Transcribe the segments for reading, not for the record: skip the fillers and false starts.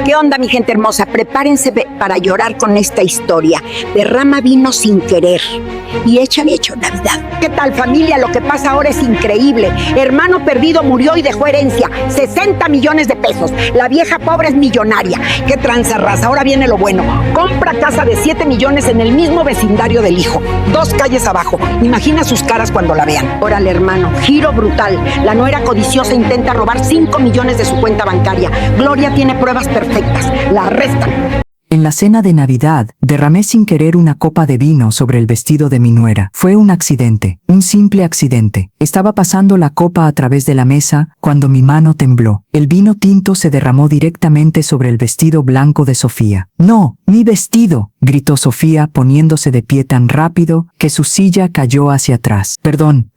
¿Qué onda, mi gente hermosa? Prepárense para llorar con esta historia. Derrama vino sin querer y había hecho Navidad. ¿Qué tal, familia? Lo que pasa ahora es increíble. Hermano perdido murió y dejó herencia, 60 millones de pesos. La vieja pobre es millonaria. ¿Qué tranza, raza? Ahora viene lo bueno. Compra casa de 7 millones en el mismo vecindario del hijo, 2 calles abajo. Imagina sus caras cuando la vean. Órale, hermano, giro brutal. La nuera codiciosa intenta robar 5 millones de su cuenta bancaria. Gloria tiene pruebas perfectas. La arrestan. En la cena de Navidad, derramé sin querer una copa de vino sobre el vestido de mi nuera. Fue un accidente, un simple accidente. Estaba pasando la copa a través de la mesa cuando mi mano tembló. El vino tinto se derramó directamente sobre el vestido blanco de Sofía. ¡No, mi vestido!, gritó Sofía poniéndose de pie tan rápido que su silla cayó hacia atrás. Perdón,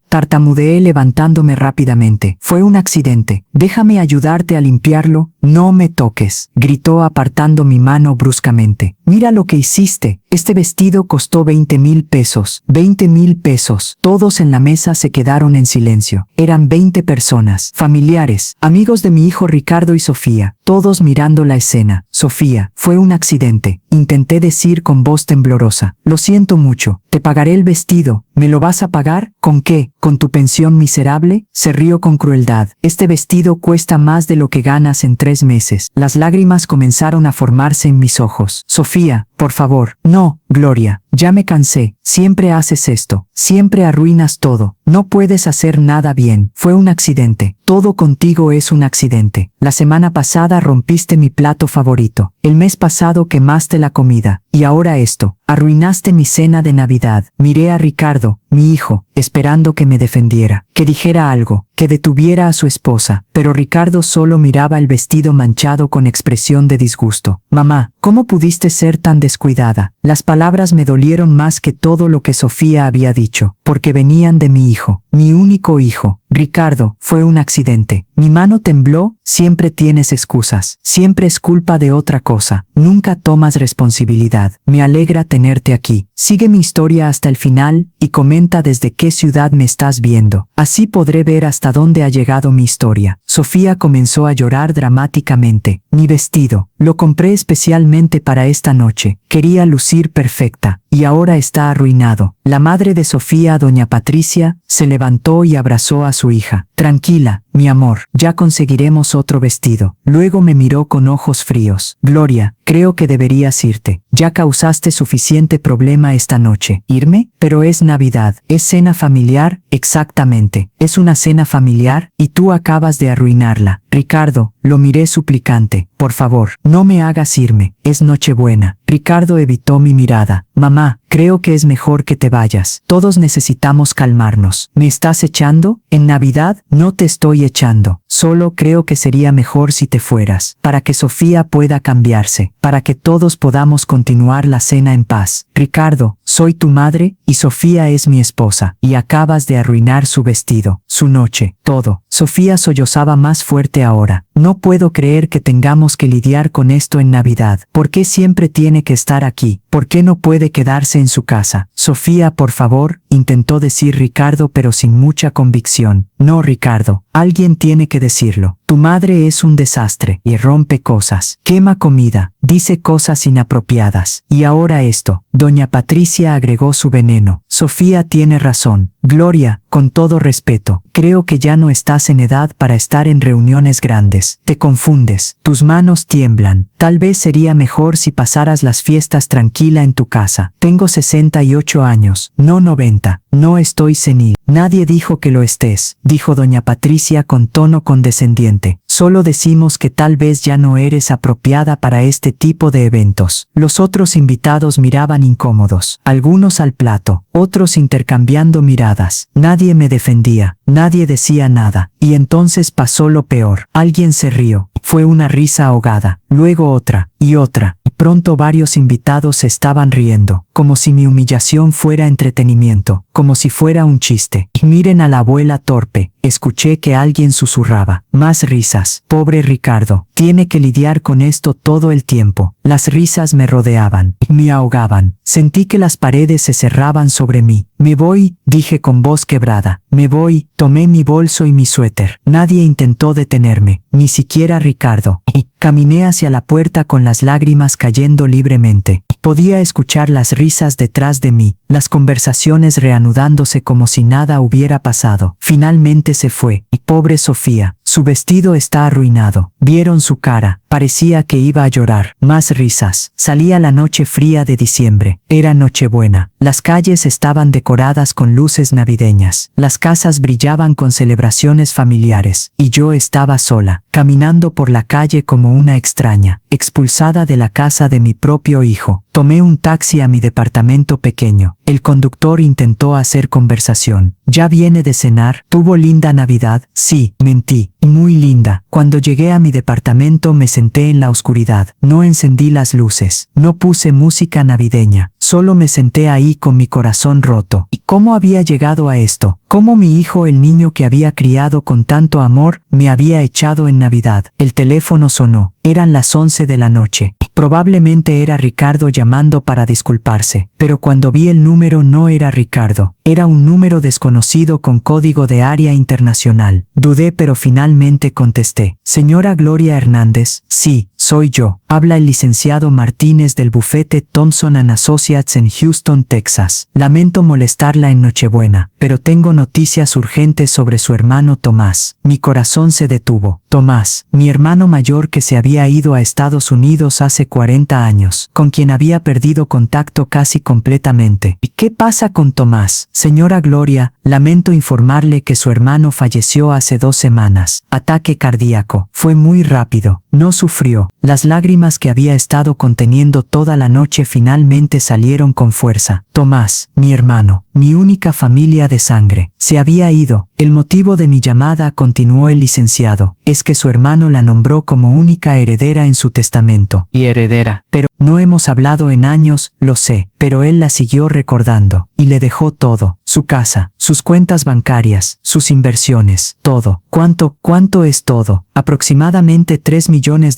tartamudeé levantándome rápidamente. Fue un accidente. Déjame ayudarte a limpiarlo. No me toques, gritó apartando mi mano bruscamente. Mira lo que hiciste. Este vestido costó 20,000 pesos. 20,000 pesos. Todos en la mesa se quedaron en silencio. Eran 20 personas, familiares, amigos de mi hijo Ricardo y Sofía, todos mirando la escena. Sofía, fue un accidente, intenté decir con voz temblorosa. Lo siento mucho. Te pagaré el vestido. ¿Me lo vas a pagar? ¿Con qué? ¿Con tu pensión miserable? Se rió con crueldad. Este vestido cuesta más de lo que ganas en 3 meses. Las lágrimas comenzaron a formarse en mis ojos. Sofía, por favor. No, Gloria, ya me cansé. Siempre haces esto. Siempre arruinas todo. No puedes hacer nada bien. Fue un accidente. Todo contigo es un accidente. La semana pasada rompiste mi plato favorito. El mes pasado quemaste la comida. Y ahora esto. Arruinaste mi cena de Navidad. Miré a Ricardo, mi hijo, esperando que me defendiera, que dijera algo, que detuviera a su esposa, pero Ricardo solo miraba el vestido manchado con expresión de disgusto. Mamá, ¿cómo pudiste ser tan descuidada? Las palabras me dolieron más que todo lo que Sofía había dicho, porque venían de mi hijo, mi único hijo. Ricardo, fue un accidente. Mi mano tembló. Siempre tienes excusas. Siempre es culpa de otra cosa. Nunca tomas responsabilidad. Me alegra tenerte aquí. Sigue mi historia hasta el final y comenta desde qué ciudad me estás viendo. Así podré ver hasta dónde ha llegado mi historia. Sofía comenzó a llorar dramáticamente. Mi vestido. Lo compré especialmente para esta noche. Quería lucir perfecta. Y ahora está arruinado. La madre de Sofía, doña Patricia, se levantó y abrazó a su hija. Tranquila, mi amor, ya conseguiremos otro vestido. Luego me miró con ojos fríos. Gloria, creo que deberías irte. Ya causaste suficiente problema esta noche. ¿Irme? Pero es Navidad. ¿Es cena familiar? Exactamente. Es una cena familiar y tú acabas de arruinarla. Ricardo, lo miré suplicante. Por favor, no me hagas irme. Es Nochebuena. Ricardo evitó mi mirada. Mamá, creo que es mejor que te vayas. Todos necesitamos calmarnos. ¿Me estás echando? En Navidad, no te estoy echando. Solo creo que sería mejor si te fueras, para que Sofía pueda cambiarse, para que todos podamos continuar la cena en paz. Ricardo, soy tu madre y Sofía es mi esposa, y acabas de arruinar su vestido, su noche, todo. Sofía sollozaba más fuerte ahora. No puedo creer que tengamos que lidiar con esto en Navidad. ¿Por qué siempre tiene que estar aquí? ¿Por qué no puede quedarse en su casa? Sofía, por favor, intentó decir Ricardo, pero sin mucha convicción. No, Ricardo, alguien tiene que decirlo. Tu madre es un desastre y rompe cosas, quema comida, dice cosas inapropiadas. Y ahora esto. Doña Patricia agregó su veneno. Sofía tiene razón. Gloria, con todo respeto, creo que ya no estás en edad para estar en reuniones grandes. Te confundes, tus manos tiemblan. Tal vez sería mejor si pasaras las fiestas tranquila en tu casa. Tengo 68 años, no 90. No estoy senil. Nadie dijo que lo estés, dijo doña Patricia con tono condescendiente. Solo decimos que tal vez ya no eres apropiada para este tipo de eventos. Los otros invitados miraban incómodos, algunos al plato, otros intercambiando miradas. Nadie me defendía, nadie decía nada. Y entonces pasó lo peor. Alguien se rió. Fue una risa ahogada, luego otra, y otra. Pronto varios invitados se estaban riendo, como si mi humillación fuera entretenimiento, como si fuera un chiste. Miren a la abuela torpe. Escuché que alguien susurraba. Más risas. Pobre Ricardo. Tiene que lidiar con esto todo el tiempo. Las risas me rodeaban, me ahogaban. Sentí que las paredes se cerraban sobre mí. Me voy, dije con voz quebrada. Me voy, tomé mi bolso y mi suéter. Nadie intentó detenerme, ni siquiera Ricardo. Y caminé hacia la puerta con las lágrimas cayendo libremente. Podía escuchar las risas detrás de mí, las conversaciones reanudándose como si nada hubiera pasado. Finalmente se fue. Pobre Sofía, su vestido está arruinado. Vieron su cara, parecía que iba a llorar. Más risas. Salía la noche fría de diciembre. Era Nochebuena. Las calles estaban decoradas con luces navideñas. Las casas brillaban con celebraciones familiares. Y yo estaba sola, caminando por la calle como una extraña, expulsada de la casa de mi propio hijo. Tomé un taxi a mi departamento pequeño. El conductor intentó hacer conversación. ¿Ya viene de cenar? ¿Tuvo linda Navidad? Sí, mentí. Muy linda. Cuando llegué a mi departamento me senté en la oscuridad. No encendí las luces. No puse música navideña. Solo me senté ahí con mi corazón roto. ¿Y cómo había llegado a esto? ¿Cómo mi hijo, el niño que había criado con tanto amor, me había echado en Navidad? El teléfono sonó. Eran las 11 de la noche. Probablemente era Ricardo llamando para disculparse, pero cuando vi el número no era Ricardo. Era un número desconocido con código de área internacional. Dudé, pero finalmente contesté. Señora Gloria Hernández, sí, soy yo. Habla el licenciado Martínez del bufete Thompson & Associates en Houston, Texas. Lamento molestarla en Nochebuena, pero tengo noticias urgentes sobre su hermano Tomás. Mi corazón se detuvo. Tomás, mi hermano mayor que se había ido a Estados Unidos hace 40 años, con quien había perdido contacto casi completamente. ¿Y qué pasa con Tomás? Señora Gloria, lamento informarle que su hermano falleció hace 2 semanas. Ataque cardíaco. Fue muy rápido. No sufrió. Las lágrimas que había estado conteniendo toda la noche finalmente salieron con fuerza. Tomás, mi hermano, mi única familia de sangre, se había ido. El motivo de mi llamada, continuó el licenciado, es que su hermano la nombró como única heredera en su testamento. Y heredera. Pero no hemos hablado en años, lo sé, pero él la siguió recordando, y le dejó todo, su casa, sus cuentas bancarias, sus inversiones, todo. ¿Cuánto es todo? Aproximadamente $3 millones,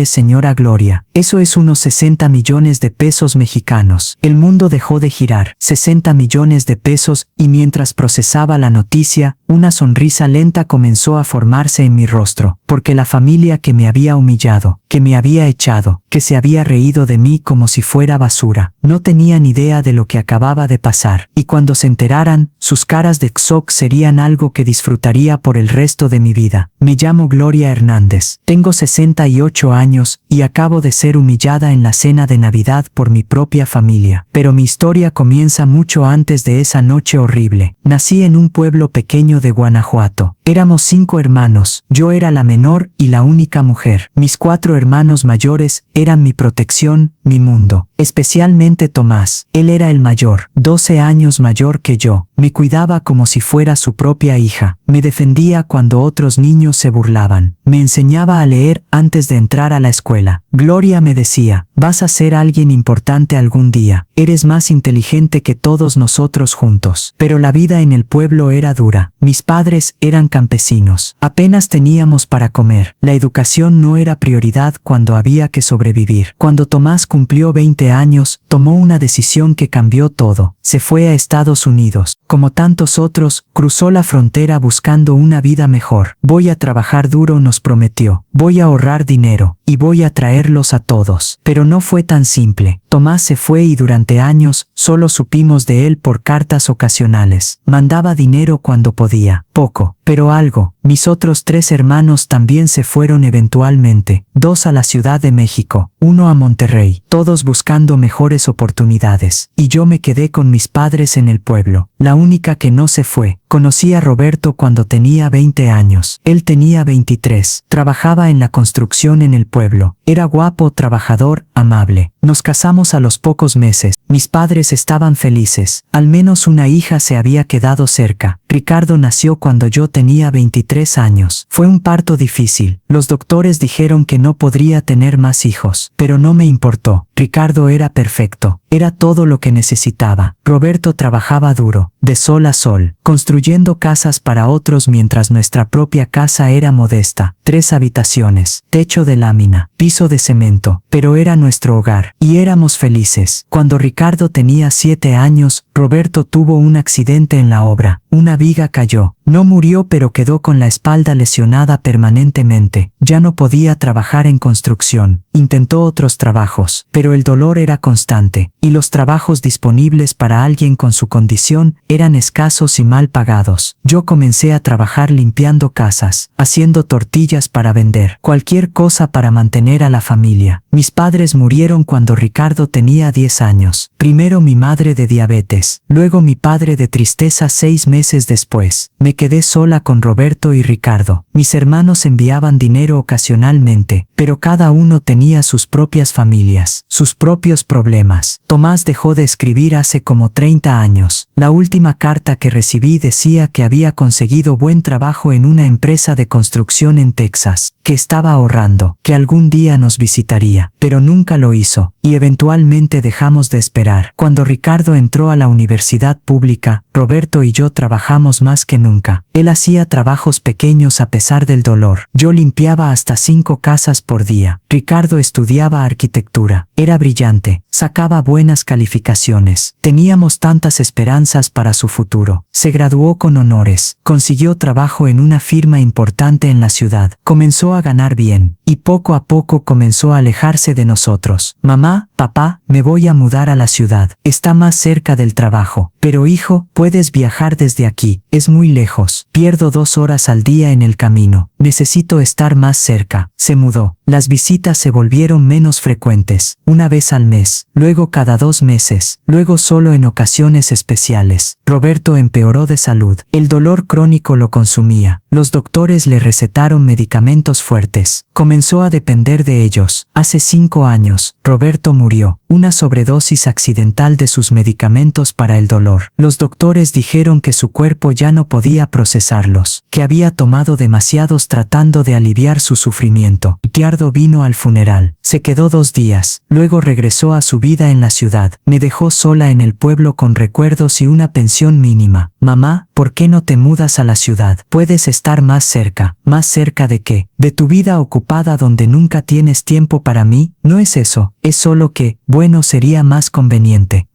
señora Gloria. Eso es unos 60 millones de pesos mexicanos. El mundo dejó de girar. 60 millones de pesos, y mientras procesaba la noticia, una sonrisa lenta comenzó a formarse en mi rostro, porque la familia que me había humillado, que me había echado, que se había reído de mí como si fuera basura, no tenían idea de lo que acababa de pasar, y cuando se enteraran, sus caras de shock serían algo que disfrutaría por el resto de mi vida. Me llamo Gloria Hernández, tengo 68 años, y acabo de ser humillada en la cena de Navidad por mi propia familia. Pero mi historia comienza mucho antes de esa noche horrible. Nací en un pueblo pequeño de Guanajuato. Éramos 5 hermanos, yo era la menor y la única mujer. Mis 4 hermanos mayores eran mi protección, mi mundo. Especialmente Tomás. Él era el mayor, 12 años mayor que yo. Me cuidaba como si fuera su propia hija. Me defendía cuando otros niños se burlaban. Me enseñaba a leer antes de entrar a la escuela. Gloria, me decía, vas a ser alguien importante algún día. Eres más inteligente que todos nosotros juntos. Pero la vida en el pueblo era dura. Mis padres eran campesinos. Apenas teníamos para comer. La educación no era prioridad cuando había que sobrevivir. Cuando Tomás cumplió 20 años, tomó una decisión que cambió todo. Se fue a Estados Unidos. Como tantos otros, cruzó la frontera buscando una vida mejor. Voy a trabajar duro, nos prometió. Voy a ahorrar dinero, y voy a traerlos a todos. Pero no fue tan simple. Tomás se fue y durante años, solo supimos de él por cartas ocasionales. Mandaba dinero cuando podía. Poco, pero algo. Mis otros 3 hermanos también se fueron eventualmente. 2 a la Ciudad de México, 1 a Monterrey, todos buscando mejores oportunidades. Y yo me quedé con mis padres en el pueblo. La única que no se fue. Conocí a Roberto cuando tenía 20 años. Él tenía 23. Trabajaba en la construcción en el pueblo. Era guapo, trabajador, amable. Nos casamos a los pocos meses. Mis padres estaban felices. Al menos una hija se había quedado cerca. Ricardo nació cuando yo tenía 23 años. Fue un parto difícil. Los doctores dijeron que no podría tener más hijos, pero no me importó. Ricardo era perfecto, era todo lo que necesitaba. Roberto trabajaba duro, de sol a sol, construyendo casas para otros mientras nuestra propia casa era modesta. 3 habitaciones, techo de lámina, piso de cemento, pero era nuestro hogar, y éramos felices. Cuando Ricardo tenía 7 años, Roberto tuvo un accidente en la obra. Una viga cayó. No murió, pero quedó con la espalda lesionada permanentemente. Ya no podía trabajar en construcción. Intentó otros trabajos, pero el dolor era constante, y los trabajos disponibles para alguien con su condición eran escasos y mal pagados. Yo comencé a trabajar limpiando casas, haciendo tortillas para vender, cualquier cosa para mantener a la familia. Mis padres murieron cuando Ricardo tenía 10 años. Primero mi madre de diabetes, luego mi padre de tristeza 6 meses después. Me quedé sola con Roberto y Ricardo. Mis hermanos enviaban dinero ocasionalmente, pero cada uno tenía sus propias familias, sus propios problemas. Tomás dejó de escribir hace como 30 años. La última carta que recibí decía que había conseguido buen trabajo en una empresa de construcción en Texas, que estaba ahorrando, que algún día nos visitaría, pero nunca lo hizo, y eventualmente dejamos de esperar. Cuando Ricardo entró a la universidad pública, Roberto y yo trabajamos más que nunca. Él hacía trabajos pequeños a pesar del dolor. Yo limpiaba hasta 5 casas por día. Ricardo estudiaba arquitectura. Era brillante, sacaba buenas calificaciones. Teníamos tantas esperanzas para su futuro. Se graduó con honores, consiguió trabajo en una firma importante en la ciudad, comenzó a ganar bien, y poco a poco comenzó a alejarse de nosotros. Mamá, papá, me voy a mudar a la ciudad. Está más cerca del trabajo. Pero hijo, puedes viajar desde aquí. Es muy lejos. Pierdo 2 horas al día en el camino. Necesito estar más cerca. Se mudó. Las visitas se volvieron menos frecuentes, una vez al mes, luego cada 2 meses, luego solo en ocasiones especiales. Roberto empeoró de salud. El dolor crónico lo consumía. Los doctores le recetaron medicamentos fuertes. Comenzó a depender de ellos. Hace 5 años, Roberto murió. Una sobredosis accidental de sus medicamentos para el dolor. Los doctores dijeron que su cuerpo ya no podía procesarlos, que había tomado demasiados tratando de aliviar su sufrimiento. Ricardo vino al funeral. Se quedó 2 días. Luego regresó a su vida en la ciudad. Me dejó sola en el pueblo con recuerdos y una pensión mínima. Mamá, ¿por qué no te mudas a la ciudad? Puedes estar más cerca. ¿Más cerca de qué? De tu vida ocupada donde nunca tienes tiempo para mí. No es eso. Es solo que, bueno, sería más conveniente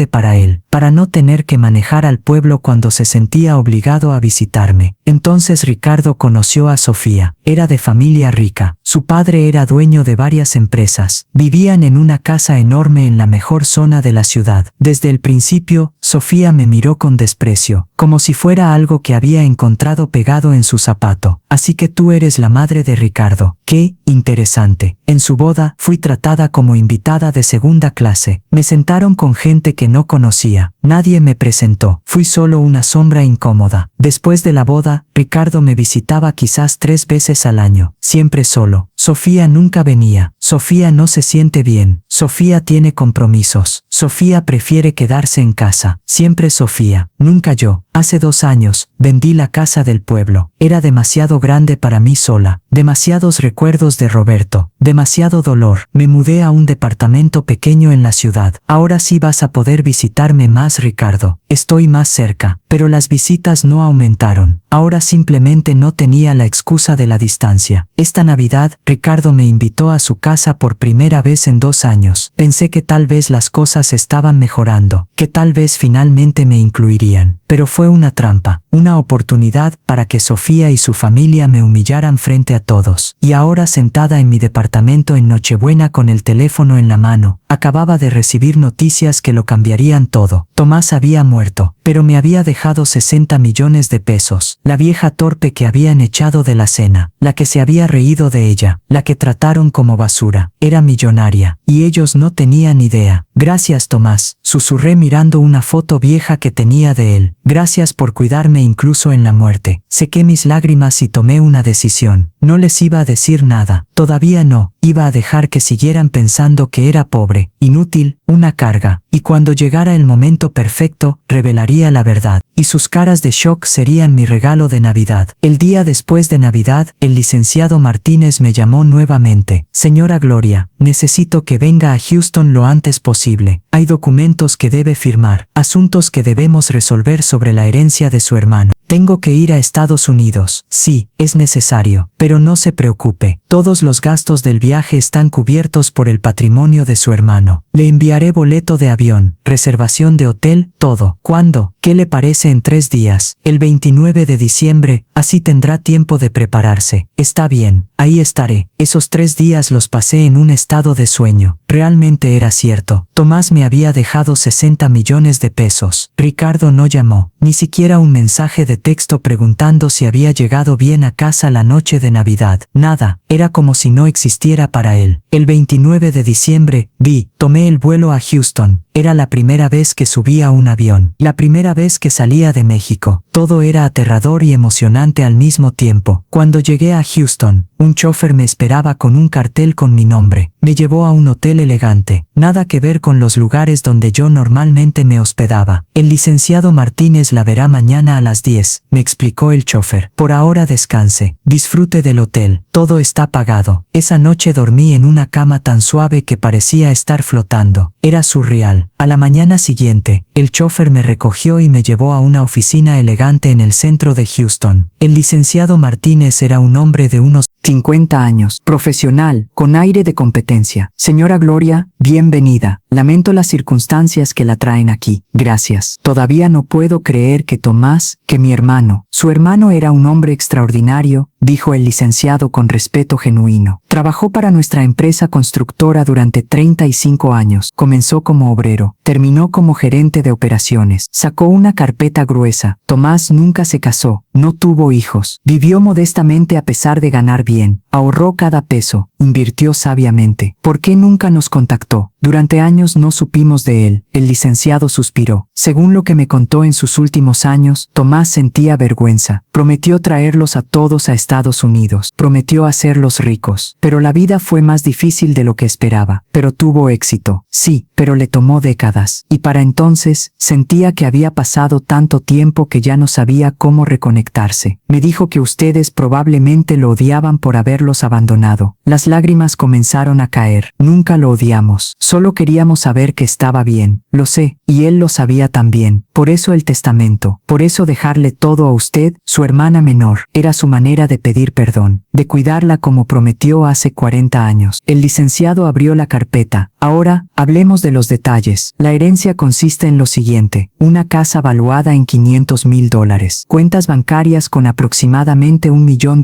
para él, para no tener que manejar al pueblo cuando se sentía obligado a visitarme. Entonces Ricardo conoció a Sofía. Era de familia rica. Su padre era dueño de varias empresas. Vivían en una casa enorme en la mejor zona de la ciudad. Desde el principio, Sofía me miró con desprecio, como si fuera algo que había encontrado pegado en su zapato. Así que tú eres la madre de Ricardo. ¡Qué interesante! En su boda, fui tratada como invitada de segunda clase. Me sentaron con gente que no conocía. Nadie me presentó. Fui solo una sombra incómoda. Después de la boda, Ricardo me visitaba quizás 3 veces al año. Siempre solo. Sofía nunca venía. Sofía no se siente bien. Sofía tiene compromisos. Sofía prefiere quedarse en casa. Siempre Sofía. Nunca yo. Hace 2 años, vendí la casa del pueblo. Era demasiado grande para mí sola. Demasiados recuerdos de Roberto. Demasiado dolor. Me mudé a un departamento pequeño en la ciudad. Ahora sí vas a poder visitarme más, Ricardo. Estoy más cerca. Pero las visitas no aumentaron. Ahora simplemente no tenía la excusa de la distancia. Esta Navidad, Ricardo me invitó a su casa por primera vez en 2 años. Pensé que tal vez las cosas estaban mejorando, que tal vez finalmente me incluirían. Pero fue una trampa, una oportunidad para que Sofía y su familia me humillaran frente a todos. Y ahora sentada en mi departamento en Nochebuena con el teléfono en la mano, acababa de recibir noticias que lo cambiarían todo. Tomás había muerto, pero me había dejado 60 millones de pesos. La vieja torpe que habían echado de la cena, la que se había reído de ella, la que trataron como basura, era millonaria, y ellos no tenían idea. Gracias, Tomás, susurré mirando una foto vieja que tenía de él. Gracias por cuidarme incluso en la muerte. Sequé mis lágrimas y tomé una decisión. No les iba a decir nada. Todavía no. iba a dejar que siguieran pensando que era pobre, inútil, una carga, y cuando llegara el momento perfecto, revelaría la verdad, y sus caras de shock serían mi regalo de Navidad. El día después de Navidad, el licenciado Martínez me llamó nuevamente. Señora Gloria, necesito que venga a Houston lo antes posible. Hay documentos que debe firmar, asuntos que debemos resolver sobre la herencia de su hermano. Tengo que ir a Estados Unidos. Sí, es necesario, pero no se preocupe. Todos los gastos del viaje están cubiertos por el patrimonio de su hermano. Le enviaré boleto de avión, reservación de hotel, todo. ¿Cuándo? ¿Qué le parece en 3 días? El 29 de diciembre, así tendrá tiempo de prepararse. Está bien, ahí estaré. Esos 3 días los pasé en un estado de sueño. Realmente era cierto. Tomás me había dejado 60 millones de pesos. Ricardo no llamó, ni siquiera un mensaje de texto preguntando si había llegado bien a casa la noche de Navidad. Nada, era como si no existiera para él. El 29 de diciembre, tomé el vuelo a Houston. Era la primera vez que subía a un avión, la primera vez que salía de México. Todo era aterrador y emocionante al mismo tiempo. Cuando llegué a Houston, un chofer me esperaba con un cartel con mi nombre. Me llevó a un hotel elegante, nada que ver con los lugares donde yo normalmente me hospedaba. El licenciado Martínez la verá mañana a las 10, me explicó el chofer. Por ahora descanse, disfrute del hotel, todo está pagado. Esa noche dormí en una cama tan suave que parecía estar flotando. Era surreal. A la mañana siguiente, el chofer me recogió y me llevó a una oficina elegante en el centro de Houston. El licenciado Martínez era un hombre de unos 50 años, profesional, con aire de competencia. Señora Gloria, bienvenida. Lamento las circunstancias que la traen aquí. Gracias. Todavía no puedo creer que Tomás, que mi hermano. Su hermano era un hombre extraordinario, dijo el licenciado con respeto genuino. Trabajó para nuestra empresa constructora durante 35 años. Comenzó como obrero, terminó como gerente de operaciones. Sacó una carpeta gruesa. Tomás nunca se casó, no tuvo hijos. Vivió modestamente a pesar de ganar bien. Ahorró cada peso, invirtió sabiamente. ¿Por qué nunca nos contactó? Durante años no supimos de él. El licenciado suspiró. Según lo que me contó en sus últimos años, Tomás sentía vergüenza. Prometió traerlos a todos a Estados Unidos. Prometió hacerlos ricos. Pero la vida fue más difícil de lo que esperaba. Pero tuvo éxito. Sí, pero le tomó décadas. Y para entonces, sentía que había pasado tanto tiempo que ya no sabía cómo reconectarse. Me dijo que ustedes probablemente lo odiaban por haberlos abandonado. Las lágrimas comenzaron a caer. Nunca lo odiamos. Solo queríamos saber que estaba bien. Lo sé, y él lo sabía también. Por eso el testamento. Por eso dejarle todo a usted, su hermana menor. Era su manera de pedir perdón. De cuidarla como prometió hace 40 años. El licenciado abrió la carpeta. Ahora, hablemos de los detalles. La herencia consiste en lo siguiente. Una casa valuada en $500,000. Cuentas bancarias con aproximadamente $1 millón.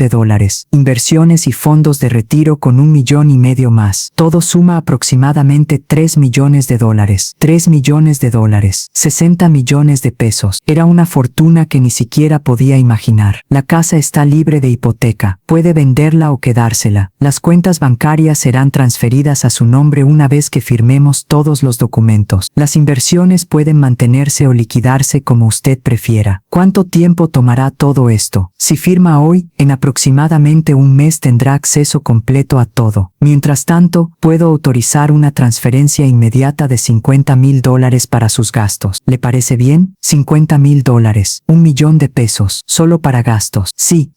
Inversiones y fondos de retiro con $1,5 millones más. Todo suma aproximadamente $3 millones. $3 millones. 60 millones de pesos. Era una fortuna que ni siquiera podía imaginar. La casa está libre de hipoteca. Puede venderla o quedársela. Las cuentas bancarias serán transferidas a su nombre una vez que firmemos todos los documentos. Las inversiones pueden mantenerse o liquidarse como usted prefiera. ¿Cuánto tiempo tomará todo esto? Si firma hoy, en aproximadamente un mes tendrá acceso completo a todo. Mientras tanto, puedo autorizar una transferencia inmediata de $50,000 para sus gastos. ¿Le parece bien? $50,000. $1 millón, solo para gastos. Sí,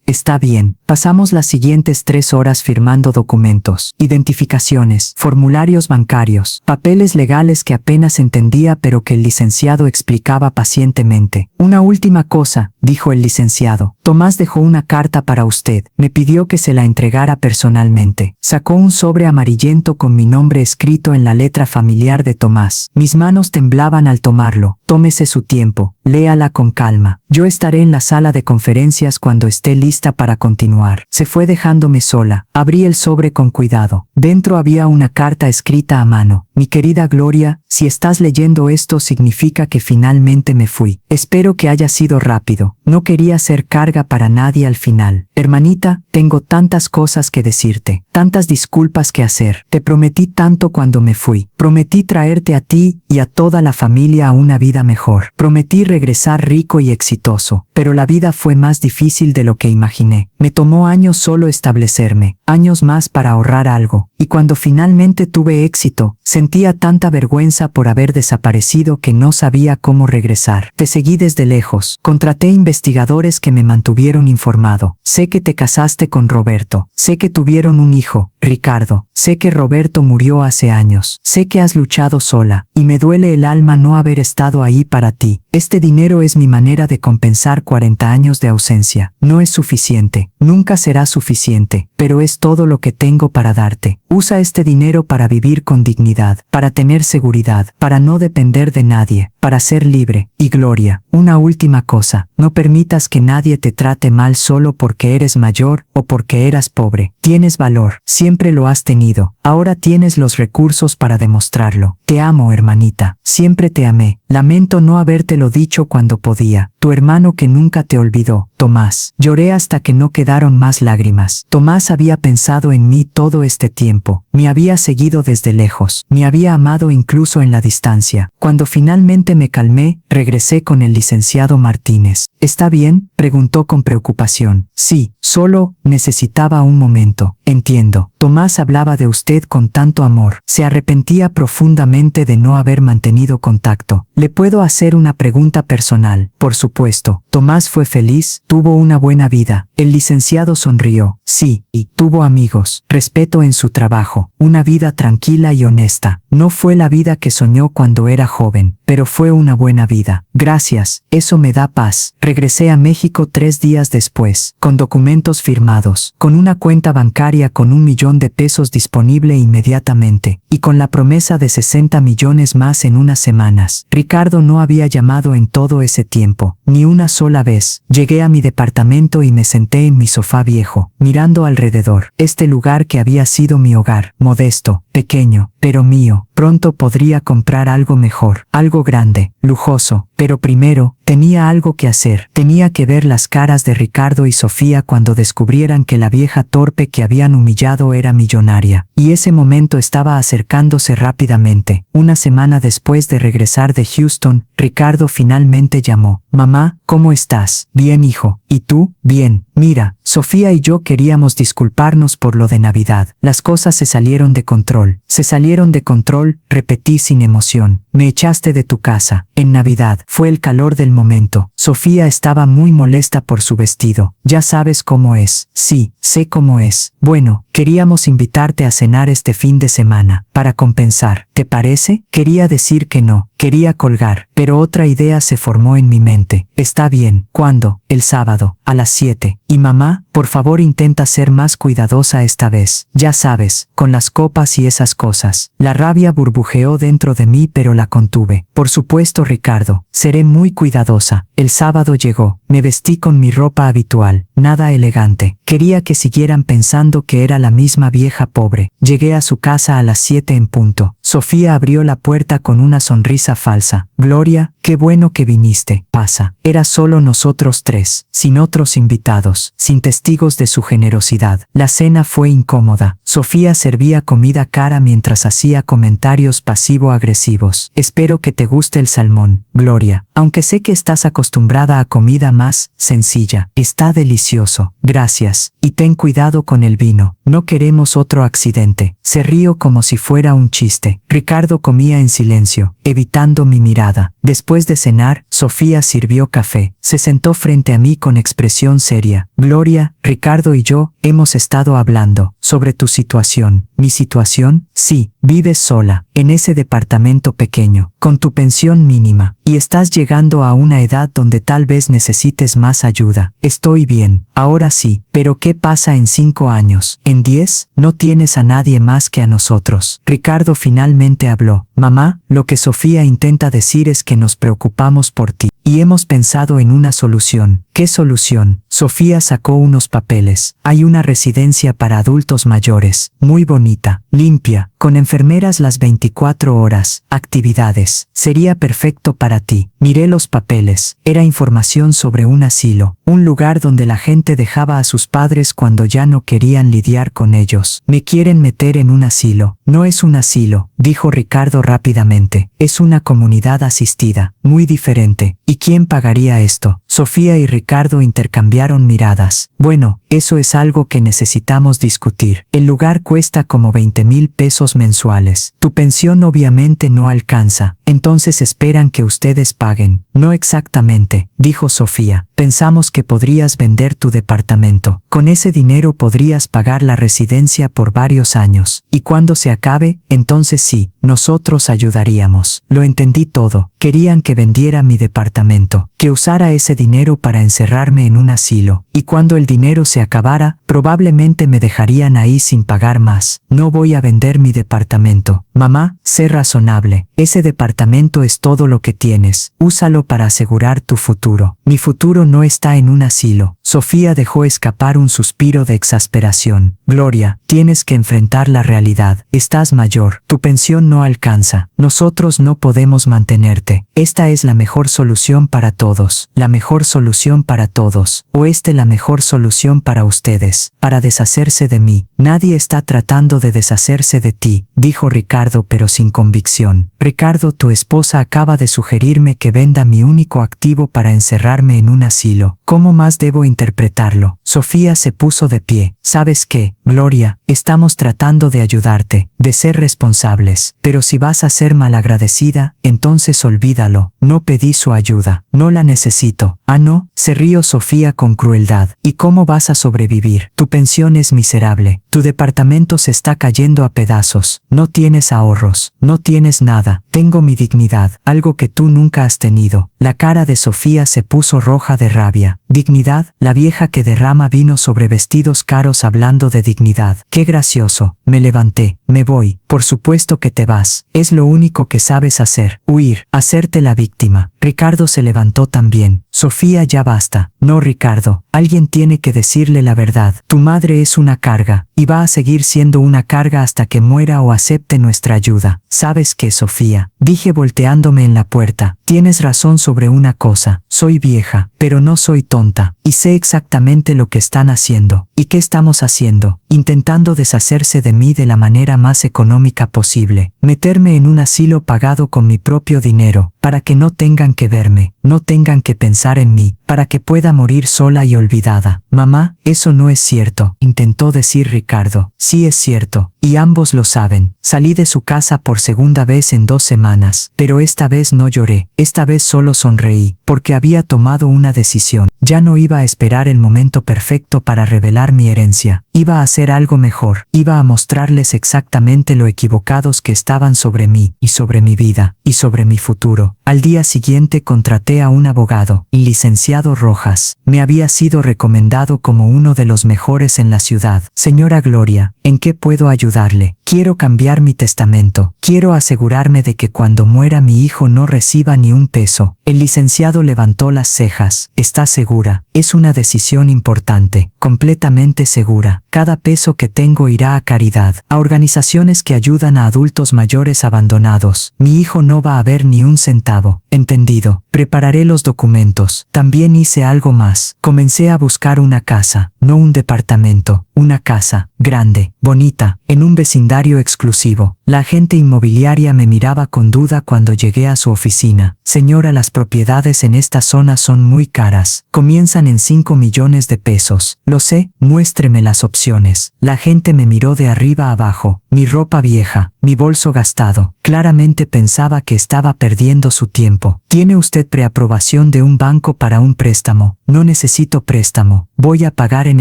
está bien. Pasamos las siguientes 3 horas firmando documentos, identificaciones, formularios bancarios, papeles legales que apenas entendía pero que el licenciado explicaba pacientemente. Una última cosa, dijo el licenciado. Tomás dejó una carta para usted. Me pidió que se la entregara personalmente. Sacó un sobre amarillento con mi nombre escrito en la letra familiar de Tomás. Mis manos temblaban al tomarlo. Tómese su tiempo. Léala con calma. Yo estaré en la sala de conferencias cuando esté lista para continuar. Se fue dejándome sola. Abrí el sobre con cuidado. Dentro había una carta escrita a mano. Mi querida Gloria, si estás leyendo esto significa que finalmente me fui. Espero que haya sido rápido. No quería ser carga para nadie al final. Hermanita, tengo tantas cosas que decirte, tantas disculpas que hacer. Te prometí tanto cuando me fui. Prometí traerte a ti y a toda la familia a una vida mejor. Prometí regresar rico y exitoso, pero la vida fue más difícil de lo que imaginé. Me tomó años solo establecerme, años más para ahorrar algo, y cuando finalmente tuve éxito, sentía tanta vergüenza por haber desaparecido que no sabía cómo regresar. Te seguí desde lejos, contraté investigadores que me mantuvieron informado. Sé que te casaste con Roberto, sé que tuvieron un hijo, Ricardo, sé que Roberto murió hace años, sé que has luchado sola, y me duele el alma no haber estado ahí para ti. Este dinero es mi manera de compensar 40 años de ausencia. No es suficiente, nunca será suficiente, pero es todo lo que tengo para darte. Usa este dinero para vivir con dignidad, para tener seguridad, para no depender de nadie, para ser libre. Y Gloria, una última cosa, no permitas que nadie te trate mal solo porque eres mayor o porque eras pobre. Tienes valor, siempre lo has tenido, ahora tienes los recursos para demostrarlo. Te amo, hermanita, siempre te amé. Lamento no habértelo dicho cuando podía. Tu hermano que nunca te olvidó, Tomás. Lloré hasta que no quedaron más lágrimas. Tomás había pensado en mí todo este tiempo. Me había seguido desde lejos. Me había amado incluso en la distancia. Cuando finalmente me calmé, regresé con el licenciado Martínez. ¿Está bien?, preguntó con preocupación. Sí, solo necesitaba un momento. Entiendo. Tomás hablaba de usted con tanto amor. Se arrepentía profundamente de no haber mantenido contacto. ¿Le puedo hacer una pregunta personal? Por supuesto. Tomás fue feliz, tuvo una buena vida. El licenciado sonrió. Sí, y tuvo amigos, respeto en su trabajo, una vida tranquila y honesta. No fue la vida que soñó cuando era joven, pero fue una buena vida. Gracias, eso me da paz. Regresé a México 3 días después, con documentos firmados, con una cuenta bancaria con 1 millón de pesos disponible inmediatamente, y con la promesa de 60 millones más en unas semanas. Ricardo no había llamado en todo ese tiempo, ni una sola vez. Llegué a mi departamento y me senté en mi sofá viejo, mirando alrededor. Este lugar que había sido mi hogar, modesto, pequeño, pero mío. Pronto podría comprar algo mejor, algo grande, lujoso, pero primero, tenía algo que hacer. Tenía que ver las caras de Ricardo y Sofía cuando descubrieran que la vieja torpe que habían humillado era millonaria. Y ese momento estaba acercándose rápidamente. Una semana después de regresar de Houston, Ricardo finalmente llamó. Mamá, ¿cómo estás? Bien, hijo. ¿Y tú? Bien. Mira, Sofía y yo queríamos disculparnos por lo de Navidad. Las cosas se salieron de control. Se salieron de control, repetí sin emoción. Me echaste de tu casa. En Navidad. Fue el calor del momento. Sofía estaba muy molesta por su vestido. Ya sabes cómo es. Sí, sé cómo es. Bueno, queríamos invitarte a cenar este fin de semana, para compensar. ¿Te parece? Quería decir que no. Quería colgar, pero otra idea se formó en mi mente. Está bien. ¿Cuándo? El sábado, a las 7. Y mamá, por favor intenta ser más cuidadosa esta vez. Ya sabes, con las copas y esas cosas. La rabia burbujeó dentro de mí pero la contuve. Por supuesto, Ricardo, seré muy cuidadosa. El sábado llegó. Me vestí con mi ropa habitual, nada elegante. Quería que siguieran pensando que era la misma vieja pobre. Llegué a su casa a las 7 en punto. Sofía abrió la puerta con una sonrisa falsa. Gloria, qué bueno que viniste. Pasa. Era solo nosotros 3, sin otros invitados, sin testigos de su generosidad. La cena fue incómoda. Sofía servía comida cara mientras hacía comentarios pasivo-agresivos. Espero que te guste el salmón, Gloria, aunque sé que estás acostumbrada a comida más sencilla. Está delicioso. Gracias. Y ten cuidado con el vino. No queremos otro accidente. Se rió como si fuera un chiste. Ricardo comía en silencio, evitando mi mirada. Después de cenar, Sofía sirvió café. Se sentó frente a mí con expresión seria. Gloria, Ricardo y yo hemos estado hablando sobre tu situación. ¿Mi situación? Sí, vives sola, en ese departamento pequeño, con tu pensión mínima, y estás llegando a una edad donde tal vez necesites más ayuda. Estoy bien, ahora sí, pero ¿qué pasa en 5 años? ¿En 10? No tienes a nadie más que a nosotros. Ricardo finalmente habló. Mamá, lo que Sofía intenta decir es que nos preocupamos por ti. y hemos pensado en una solución. ¿Qué solución? Sofía sacó unos papeles. Hay una residencia para adultos mayores, muy bonita, limpia, con enfermeras las 24 horas, actividades. Sería perfecto para ti. Miré los papeles. Era información sobre un asilo, un lugar donde la gente dejaba a sus padres cuando ya no querían lidiar con ellos. Me quieren meter en un asilo. No es un asilo, dijo Ricardo rápidamente. Es una comunidad asistida, muy diferente. ¿Y quién pagaría esto? Sofía y Ricardo intercambiaron miradas. Bueno, eso es algo que necesitamos discutir. El lugar cuesta como 20,000 pesos mensuales. Tu pensión obviamente no alcanza. Entonces esperan que ustedes paguen. No exactamente, dijo Sofía. Pensamos que podrías vender tu departamento. Con ese dinero podrías pagar la residencia por varios años. Y cuando se acabe, entonces sí, nosotros ayudaríamos. Lo entendí todo. Querían que vendiera mi departamento, que usara ese dinero para encerrarme en un asilo. Y cuando el dinero se acabara, probablemente me dejarían ahí sin pagar más. No voy a vender mi departamento. Mamá, sé razonable. Ese departamento es todo lo que tienes. Úsalo para asegurar tu futuro. Mi futuro no está en un asilo. Sofía dejó escapar un suspiro de exasperación. Gloria, tienes que enfrentar la realidad. Estás mayor. Tu pensión no alcanza. Nosotros no podemos mantenerte. Esta es la mejor solución para todos. La mejor solución para todos. O la mejor solución para ustedes. Para deshacerse de mí. Nadie está tratando de deshacerse de ti, dijo Ricardo, pero sin convicción. Ricardo, tu esposa acaba de sugerirme que venda mi único activo para encerrarme en un asilo. ¿Cómo más debo interpretarlo? Sofía se puso de pie. ¿Sabes qué, Gloria? Estamos tratando de ayudarte, de ser responsables. Pero si vas a ser malagradecida, entonces olvídalo. No pedí su ayuda. No la necesito. Ah, no, se rió Sofía con crueldad. ¿Y cómo vas a sobrevivir? Tu pensión es miserable. Tu departamento se está cayendo a pedazos. No tienes ahorros. No tienes nada. Tengo mi dignidad, algo que tú nunca has tenido. La cara de Sofía se puso roja de rabia. ¿Dignidad? La vieja que derrama vino sobre vestidos caros hablando de dignidad. ¡Qué gracioso! Me levanté. Me voy. Por supuesto que te vas. Es lo único que sabes hacer. Huir. Hacerte la víctima. Ricardo se levantó también. Sofía, ya basta. No, Ricardo. Alguien tiene que decirle la verdad. Tu madre es una carga, y va a seguir siendo una carga hasta que muera o acepte nuestra ayuda. ¿Sabes qué, Sofía? Dije volteándome en la puerta. Tienes razón sobre una cosa. Soy vieja, pero no soy tonta. Y sé exactamente lo que están haciendo. ¿Y qué estamos haciendo? Intentando deshacerse de mí de la manera más económica posible. Meterme en un asilo pagado con mi propio dinero, para que no tengan que verme, no tengan que pensar en mí, para que pueda morir sola y olvidada. Mamá, eso no es cierto, intentó decir Ricardo. Sí es cierto, y ambos lo saben. Salí de su casa por segunda vez en 2 semanas, pero esta vez no lloré, esta vez solo sonreí, porque había tomado una decisión. Ya no iba a esperar el momento perfecto para revelar mi herencia. Iba a hacer algo mejor. Iba a mostrarles exactamente lo equivocados que estaban sobre mí, y sobre mi vida, y sobre mi futuro. Al día siguiente contraté a un abogado, el licenciado Rojas. Me había sido recomendado como uno de los mejores en la ciudad. Señora Gloria, ¿en qué puedo ayudarle? Quiero cambiar mi testamento. Quiero asegurarme de que cuando muera mi hijo no reciba ni un peso. El licenciado levantó las cejas. ¿Está segura? Es una decisión importante, completamente segura. Cada peso que tengo irá a caridad, a organizaciones que ayudan a adultos mayores abandonados. Mi hijo no va a ver ni un centavo. Entendido. Prepararé los documentos. También hice algo más. Comencé a buscar una casa, no un departamento, una casa, grande, bonita, en un vecindario exclusivo. La agente inmobiliaria me miraba con duda cuando llegué a su oficina. Señora, las propiedades en esta zona son muy caras. Comienzan en 5 millones de pesos. Lo sé, muéstreme las opciones. La gente me miró de arriba a abajo. Mi ropa vieja, mi bolso gastado. Claramente pensaba que estaba perdiendo su tiempo. ¿Tiene usted preaprobación de un banco para un préstamo? No necesito préstamo. Voy a pagar en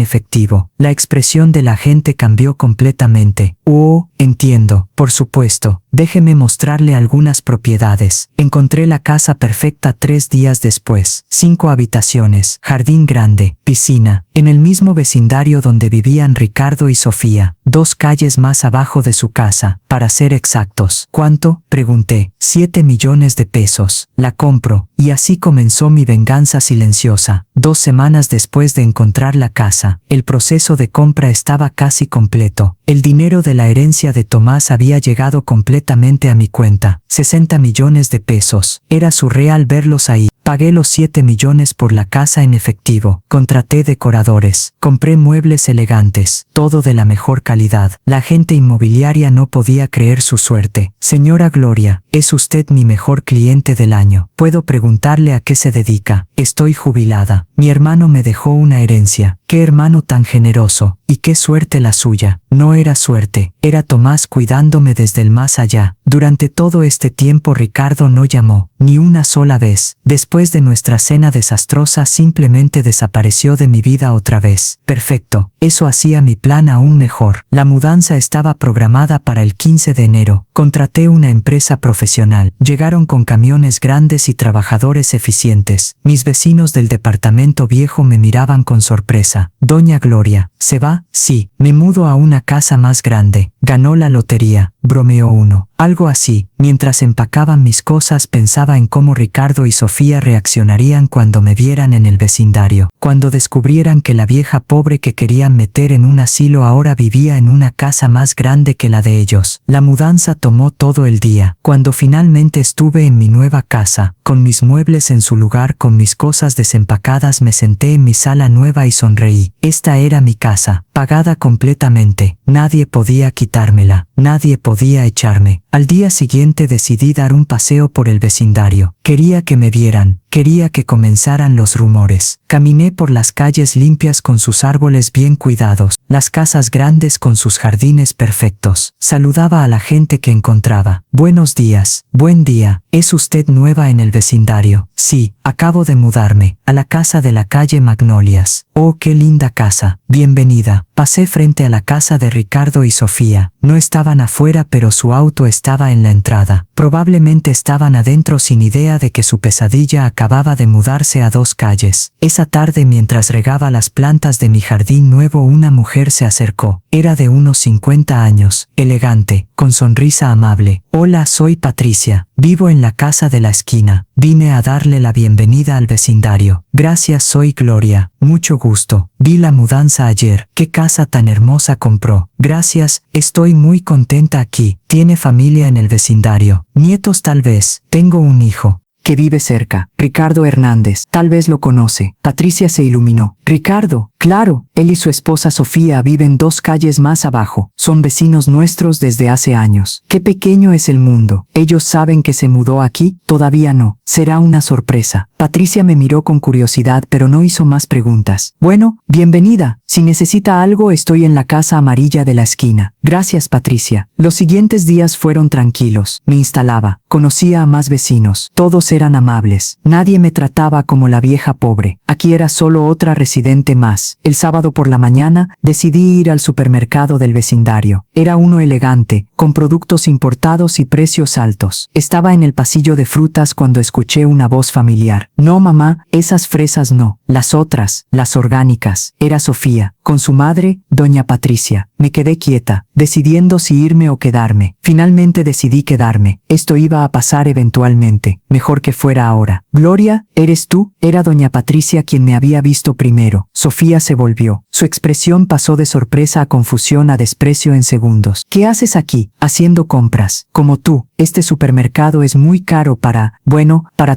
efectivo. La expresión de la gente cambió completamente. Oh, entiendo. Por supuesto. Déjeme mostrarle algunas propiedades. Encontré la casa perfecta 3 días después. 5 habitaciones, jardín grande, piscina, en el mismo vecindario donde vivían Ricardo y Sofía, 2 calles más abajo de su casa, para ser exactos. ¿Cuánto?, pregunté. 7 millones de pesos. La compro. Y así comenzó mi venganza silenciosa. 2 semanas después de encontrar la casa, el proceso de compra estaba casi completo. El dinero de la herencia de Tomás había llegado completamente a mi cuenta. 60 millones de pesos. Era surreal verlos ahí. Pagué los 7 millones por la casa en efectivo. Contraté decoradores. Compré muebles elegantes. Todo de la mejor calidad. La agente inmobiliaria no podía creer su suerte. Señora Gloria, es usted mi mejor cliente del año. ¿Puedo preguntarle a qué se dedica? Estoy jubilada. Mi hermano me dejó una herencia. ¡Qué hermano tan generoso! Y qué suerte la suya. No era suerte. Era Tomás cuidándome desde el más allá. Durante todo este tiempo Ricardo no llamó, ni una sola vez. Después de nuestra cena desastrosa simplemente desapareció de mi vida otra vez. Perfecto. Eso hacía mi plan aún mejor. La mudanza estaba programada para el 15 de enero. Contraté una empresa profesional. Llegaron con camiones grandes y trabajadores eficientes. Mis vecinos del departamento viejo me miraban con sorpresa. Doña Gloria, ¿se va? Sí. Me mudo a una casa más grande. Ganó la lotería, bromeó uno. Algo así. Mientras empacaban mis cosas pensaba en cómo Ricardo y Sofía reaccionarían cuando me vieran en el vecindario. Cuando descubrieran que la vieja pobre que querían meter en un asilo ahora vivía en una casa más grande que la de ellos. La mudanza tomó todo el día. Cuando finalmente estuve en mi nueva casa, con mis muebles en su lugar, con mis cosas desempacadas, me senté en mi sala nueva y sonreí. Esta era mi casa, pagada completamente. Nadie podía quitármela. Nadie podía echarme. Al día siguiente decidí dar un paseo por el vecindario. Quería que me vieran. Quería que comenzaran los rumores. Caminé por las calles limpias con sus árboles bien cuidados, las casas grandes con sus jardines perfectos. Saludaba a la gente que encontraba. Buenos días. Buen día. ¿Es usted nueva en el vecindario? Sí, acabo de mudarme, a la casa de la calle Magnolias. Oh, qué linda casa. Bienvenida. Pasé frente a la casa de Ricardo y Sofía. No estaban afuera, pero su auto estaba en la entrada. Probablemente estaban adentro sin idea de que su pesadilla acababa de mudarse a 2 calles. Esa tarde, mientras regaba las plantas de mi jardín nuevo, una mujer se acercó. Era de unos 50 años, elegante, con sonrisa amable. Hola, soy Patricia. Vivo en la casa de la esquina. Vine a darle la bienvenida al vecindario. Gracias, soy Gloria. Mucho gusto. Vi la mudanza ayer. ¿Qué casa tan hermosa compró? Gracias, estoy muy contenta aquí. ¿Tiene familia en el vecindario? Nietos tal vez. Tengo un hijo que vive cerca. Ricardo Hernández. Tal vez lo conoce. Patricia se iluminó. Ricardo, claro, él y su esposa Sofía viven 2 calles más abajo. Son vecinos nuestros desde hace años. Qué pequeño es el mundo. ¿Ellos saben que se mudó aquí? Todavía no. Será una sorpresa. Patricia me miró con curiosidad, pero no hizo más preguntas. Bueno, bienvenida. Si necesita algo, estoy en la casa amarilla de la esquina. Gracias, Patricia. Los siguientes días fueron tranquilos. Me instalaba. Conocía a más vecinos. Todos eran amables. Nadie me trataba como la vieja pobre. Aquí era solo otra residente más. El sábado por la mañana decidí ir al supermercado del vecindario. Era uno elegante, con productos importados y precios altos. Estaba en el pasillo de frutas cuando escuché una voz familiar. No, mamá, esas fresas no. Las otras, las orgánicas. Era Sofía, con su madre, doña Patricia. Me quedé quieta, decidiendo si irme o quedarme. Finalmente decidí quedarme. Esto iba a pasar eventualmente. Mejor que fuera ahora. Gloria, ¿eres tú? Era doña Patricia quien me había visto primero. Sofía se volvió. Su expresión pasó de sorpresa a confusión a desprecio en segundos. ¿Qué haces aquí? Haciendo compras. Como tú. Este supermercado es muy caro para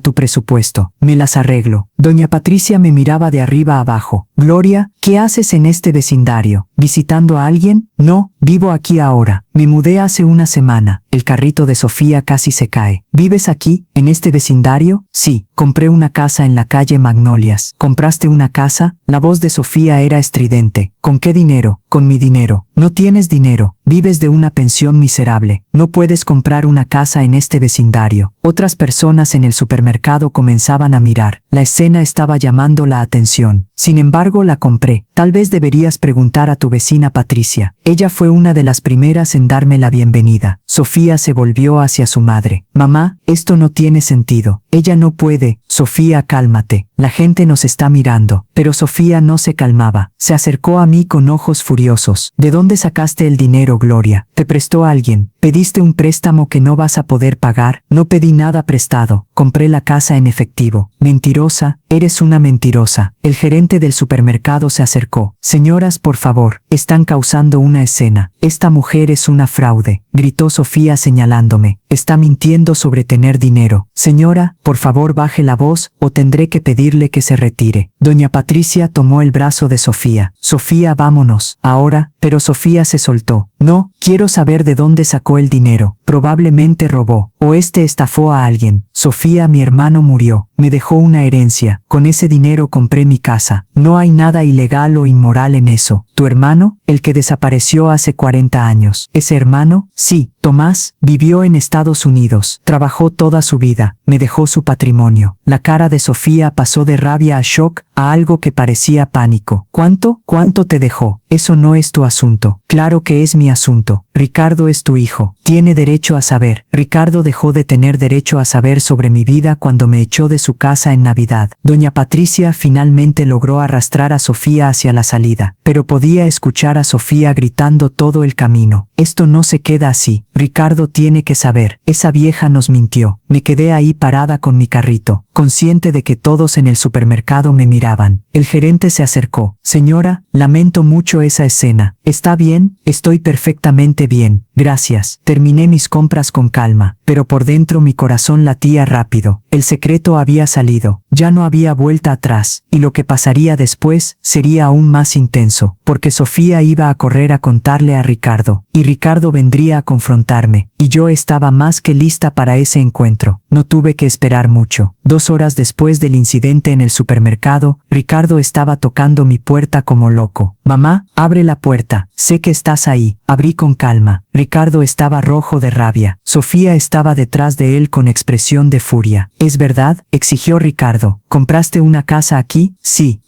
tu presupuesto. Me las arreglo. Doña Patricia me miraba de arriba a abajo. Gloria, ¿qué haces en este vecindario? ¿Visitando a alguien? No, vivo aquí ahora. Me mudé hace una semana. El carrito de Sofía casi se cae. ¿Vives aquí, en este vecindario? Sí, compré una casa en la calle Magnolias. ¿Compraste una casa? La voz de Sofía era estridente. ¿Con qué dinero? Con mi dinero. No tienes dinero. Vives de una pensión miserable. No puedes comprar una casa en este vecindario. Otras personas en el supermercado comenzaban a mirar. La escena estaba llamando la atención. Sin embargo, la compré. Tal vez deberías preguntar a tu vecina Patricia. Ella fue una de las primeras en darme la bienvenida. Sofía se volvió hacia su madre. Mamá, esto no tiene sentido. Ella no puede. Sofía, cálmate. La gente nos está mirando. Pero Sofía no se calmaba. Se acercó a mí con ojos furiosos. ¿De dónde sacaste el dinero, Gloria? ¿Te prestó alguien? ¿Pediste un préstamo que no vas a poder pagar? No pedí nada prestado. Compré la casa en efectivo. Mentirosa, eres una mentirosa. El gerente del supermercado se acercó. Señoras, por favor, están causando una escena. Esta mujer es una fraude, gritó Sofía señalándome. Está mintiendo sobre tener dinero. Señora, por favor baje la voz o tendré que pedirle que se retire. Doña Patricia tomó el brazo de Sofía. Sofía, vámonos. Ahora, pero Sofía se soltó. No, quiero saber de dónde sacó el dinero. Probablemente robó, o estafó a alguien. Sofía, mi hermano murió. Me dejó una herencia. Con ese dinero compré mi casa. No hay nada ilegal o inmoral en eso. ¿Tu hermano? El que desapareció hace 40 años. ¿Ese hermano? Sí, Tomás, vivió en Estados Unidos. Trabajó toda su vida. Me dejó su patrimonio. La cara de Sofía pasó de rabia a shock, a algo que parecía pánico. ¿Cuánto? ¿Cuánto te dejó? Eso no es tu asunto. Claro que es mi asunto. Ricardo es tu hijo. Tiene derecho a saber. Ricardo dejó de tener derecho a saber sobre mi vida cuando me echó de su casa en Navidad. Doña Patricia finalmente logró arrastrar a Sofía hacia la salida, pero podía escuchar a Sofía gritando todo el camino. Esto no se queda así. Ricardo tiene que saber. Esa vieja nos mintió. Me quedé ahí parada con mi carrito, consciente de que todos en el supermercado me miraban. El gerente se acercó. Señora, lamento mucho esa escena. ¿Está bien? Estoy perfectamente bien. Gracias. Terminé mis compras con calma, pero por dentro mi corazón latía rápido. El secreto había salido. Ya no había vuelta atrás, y lo que pasaría después sería aún más intenso, porque Sofía iba a correr a contarle a Ricardo, y Ricardo vendría a confrontarme, y yo estaba más que lista para ese encuentro. No tuve que esperar mucho. 2 horas después del incidente en el supermercado, Ricardo estaba tocando mi puerta como loco. Mamá, abre la puerta. Sé que estás ahí. Abrí con calma. Ricardo estaba rojo de rabia. Sofía estaba detrás de él con expresión de furia. ¿Es verdad?, exigió Ricardo. ¿Compraste una casa aquí? Sí.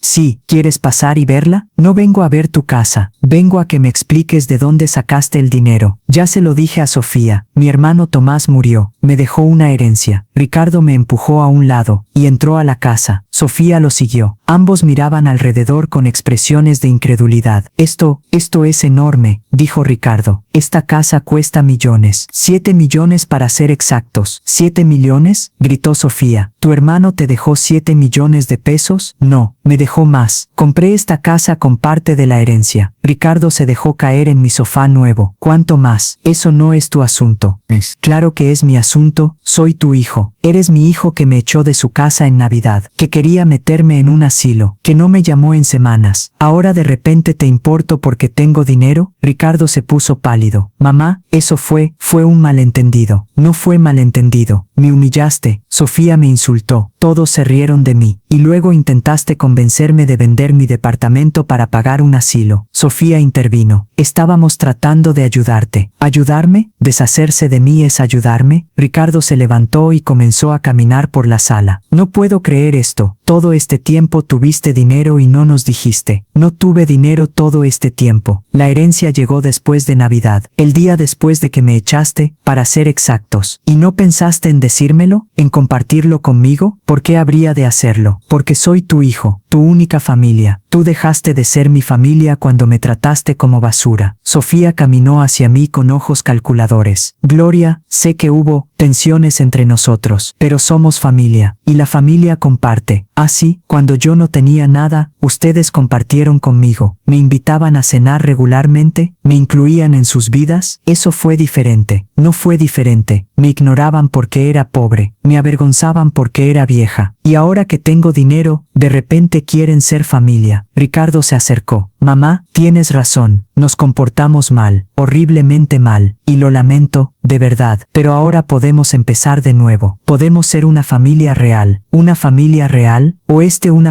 ¿Quieres pasar y verla? No vengo a ver tu casa. Vengo a que me expliques de dónde sacaste el dinero. Ya se lo dije a Sofía. Mi hermano Tomás murió. Me dejó una herencia. Ricardo me empujó a un lado y entró a la casa. Sofía lo siguió. Ambos miraban alrededor con expresiones de incredulidad. Esto es enorme, dijo Ricardo. Esta casa cuesta millones. 7 millones para ser exactos. ¿7 millones? Gritó Sofía. ¿Tu hermano te dejó 7 millones de pesos? No, me dejó más. Compré esta casa con parte de la herencia. Ricardo se dejó caer en mi sofá nuevo. ¿Cuánto más? Eso no es tu asunto. Claro que es mi asunto. Soy tu hijo. Eres mi hijo que me echó de su casa en Navidad, que quería meterme en un asilo, que no me llamó en semanas. ¿Ahora de repente te importo porque tengo dinero? Ricardo se puso pálido. Mamá, eso fue un malentendido. No fue malentendido. Me humillaste. Sofía me insultó. Todos se rieron de mí. Y luego intentaste convencerme de vender mi departamento para pagar un asilo. Sofía intervino. Estábamos tratando de ayudarte. ¿Ayudarme? ¿Deshacerse de mí es ayudarme? Ricardo se levantó y comenzó a caminar por la sala. No puedo creer esto. Todo este tiempo tuviste dinero y no nos dijiste. No tuve dinero todo este tiempo. La herencia llegó después de Navidad, el día después de que me echaste, para ser exactos. ¿Y no pensaste en decírmelo? ¿En compartirlo conmigo? ¿Por qué habría de hacerlo? Porque soy tu hijo, tu única familia. Tú dejaste de ser mi familia cuando me trataste como basura. Sofía caminó hacia mí con ojos calculadores. Gloria, sé que hubo tensiones entre nosotros, pero somos familia, y la familia comparte. Así, cuando yo no tenía nada, ustedes compartieron conmigo. Me invitaban a cenar regularmente, me incluían en sus vidas. Eso fue diferente. No fue diferente. Me ignoraban porque era pobre, me avergonzaban porque era vieja. Y ahora que tengo dinero, de repente quieren ser familia. Ricardo se acercó. Mamá, tienes razón. nos comportamos mal, horriblemente mal, y lo lamento, de verdad, pero ahora podemos empezar de nuevo. Podemos ser una familia real, o una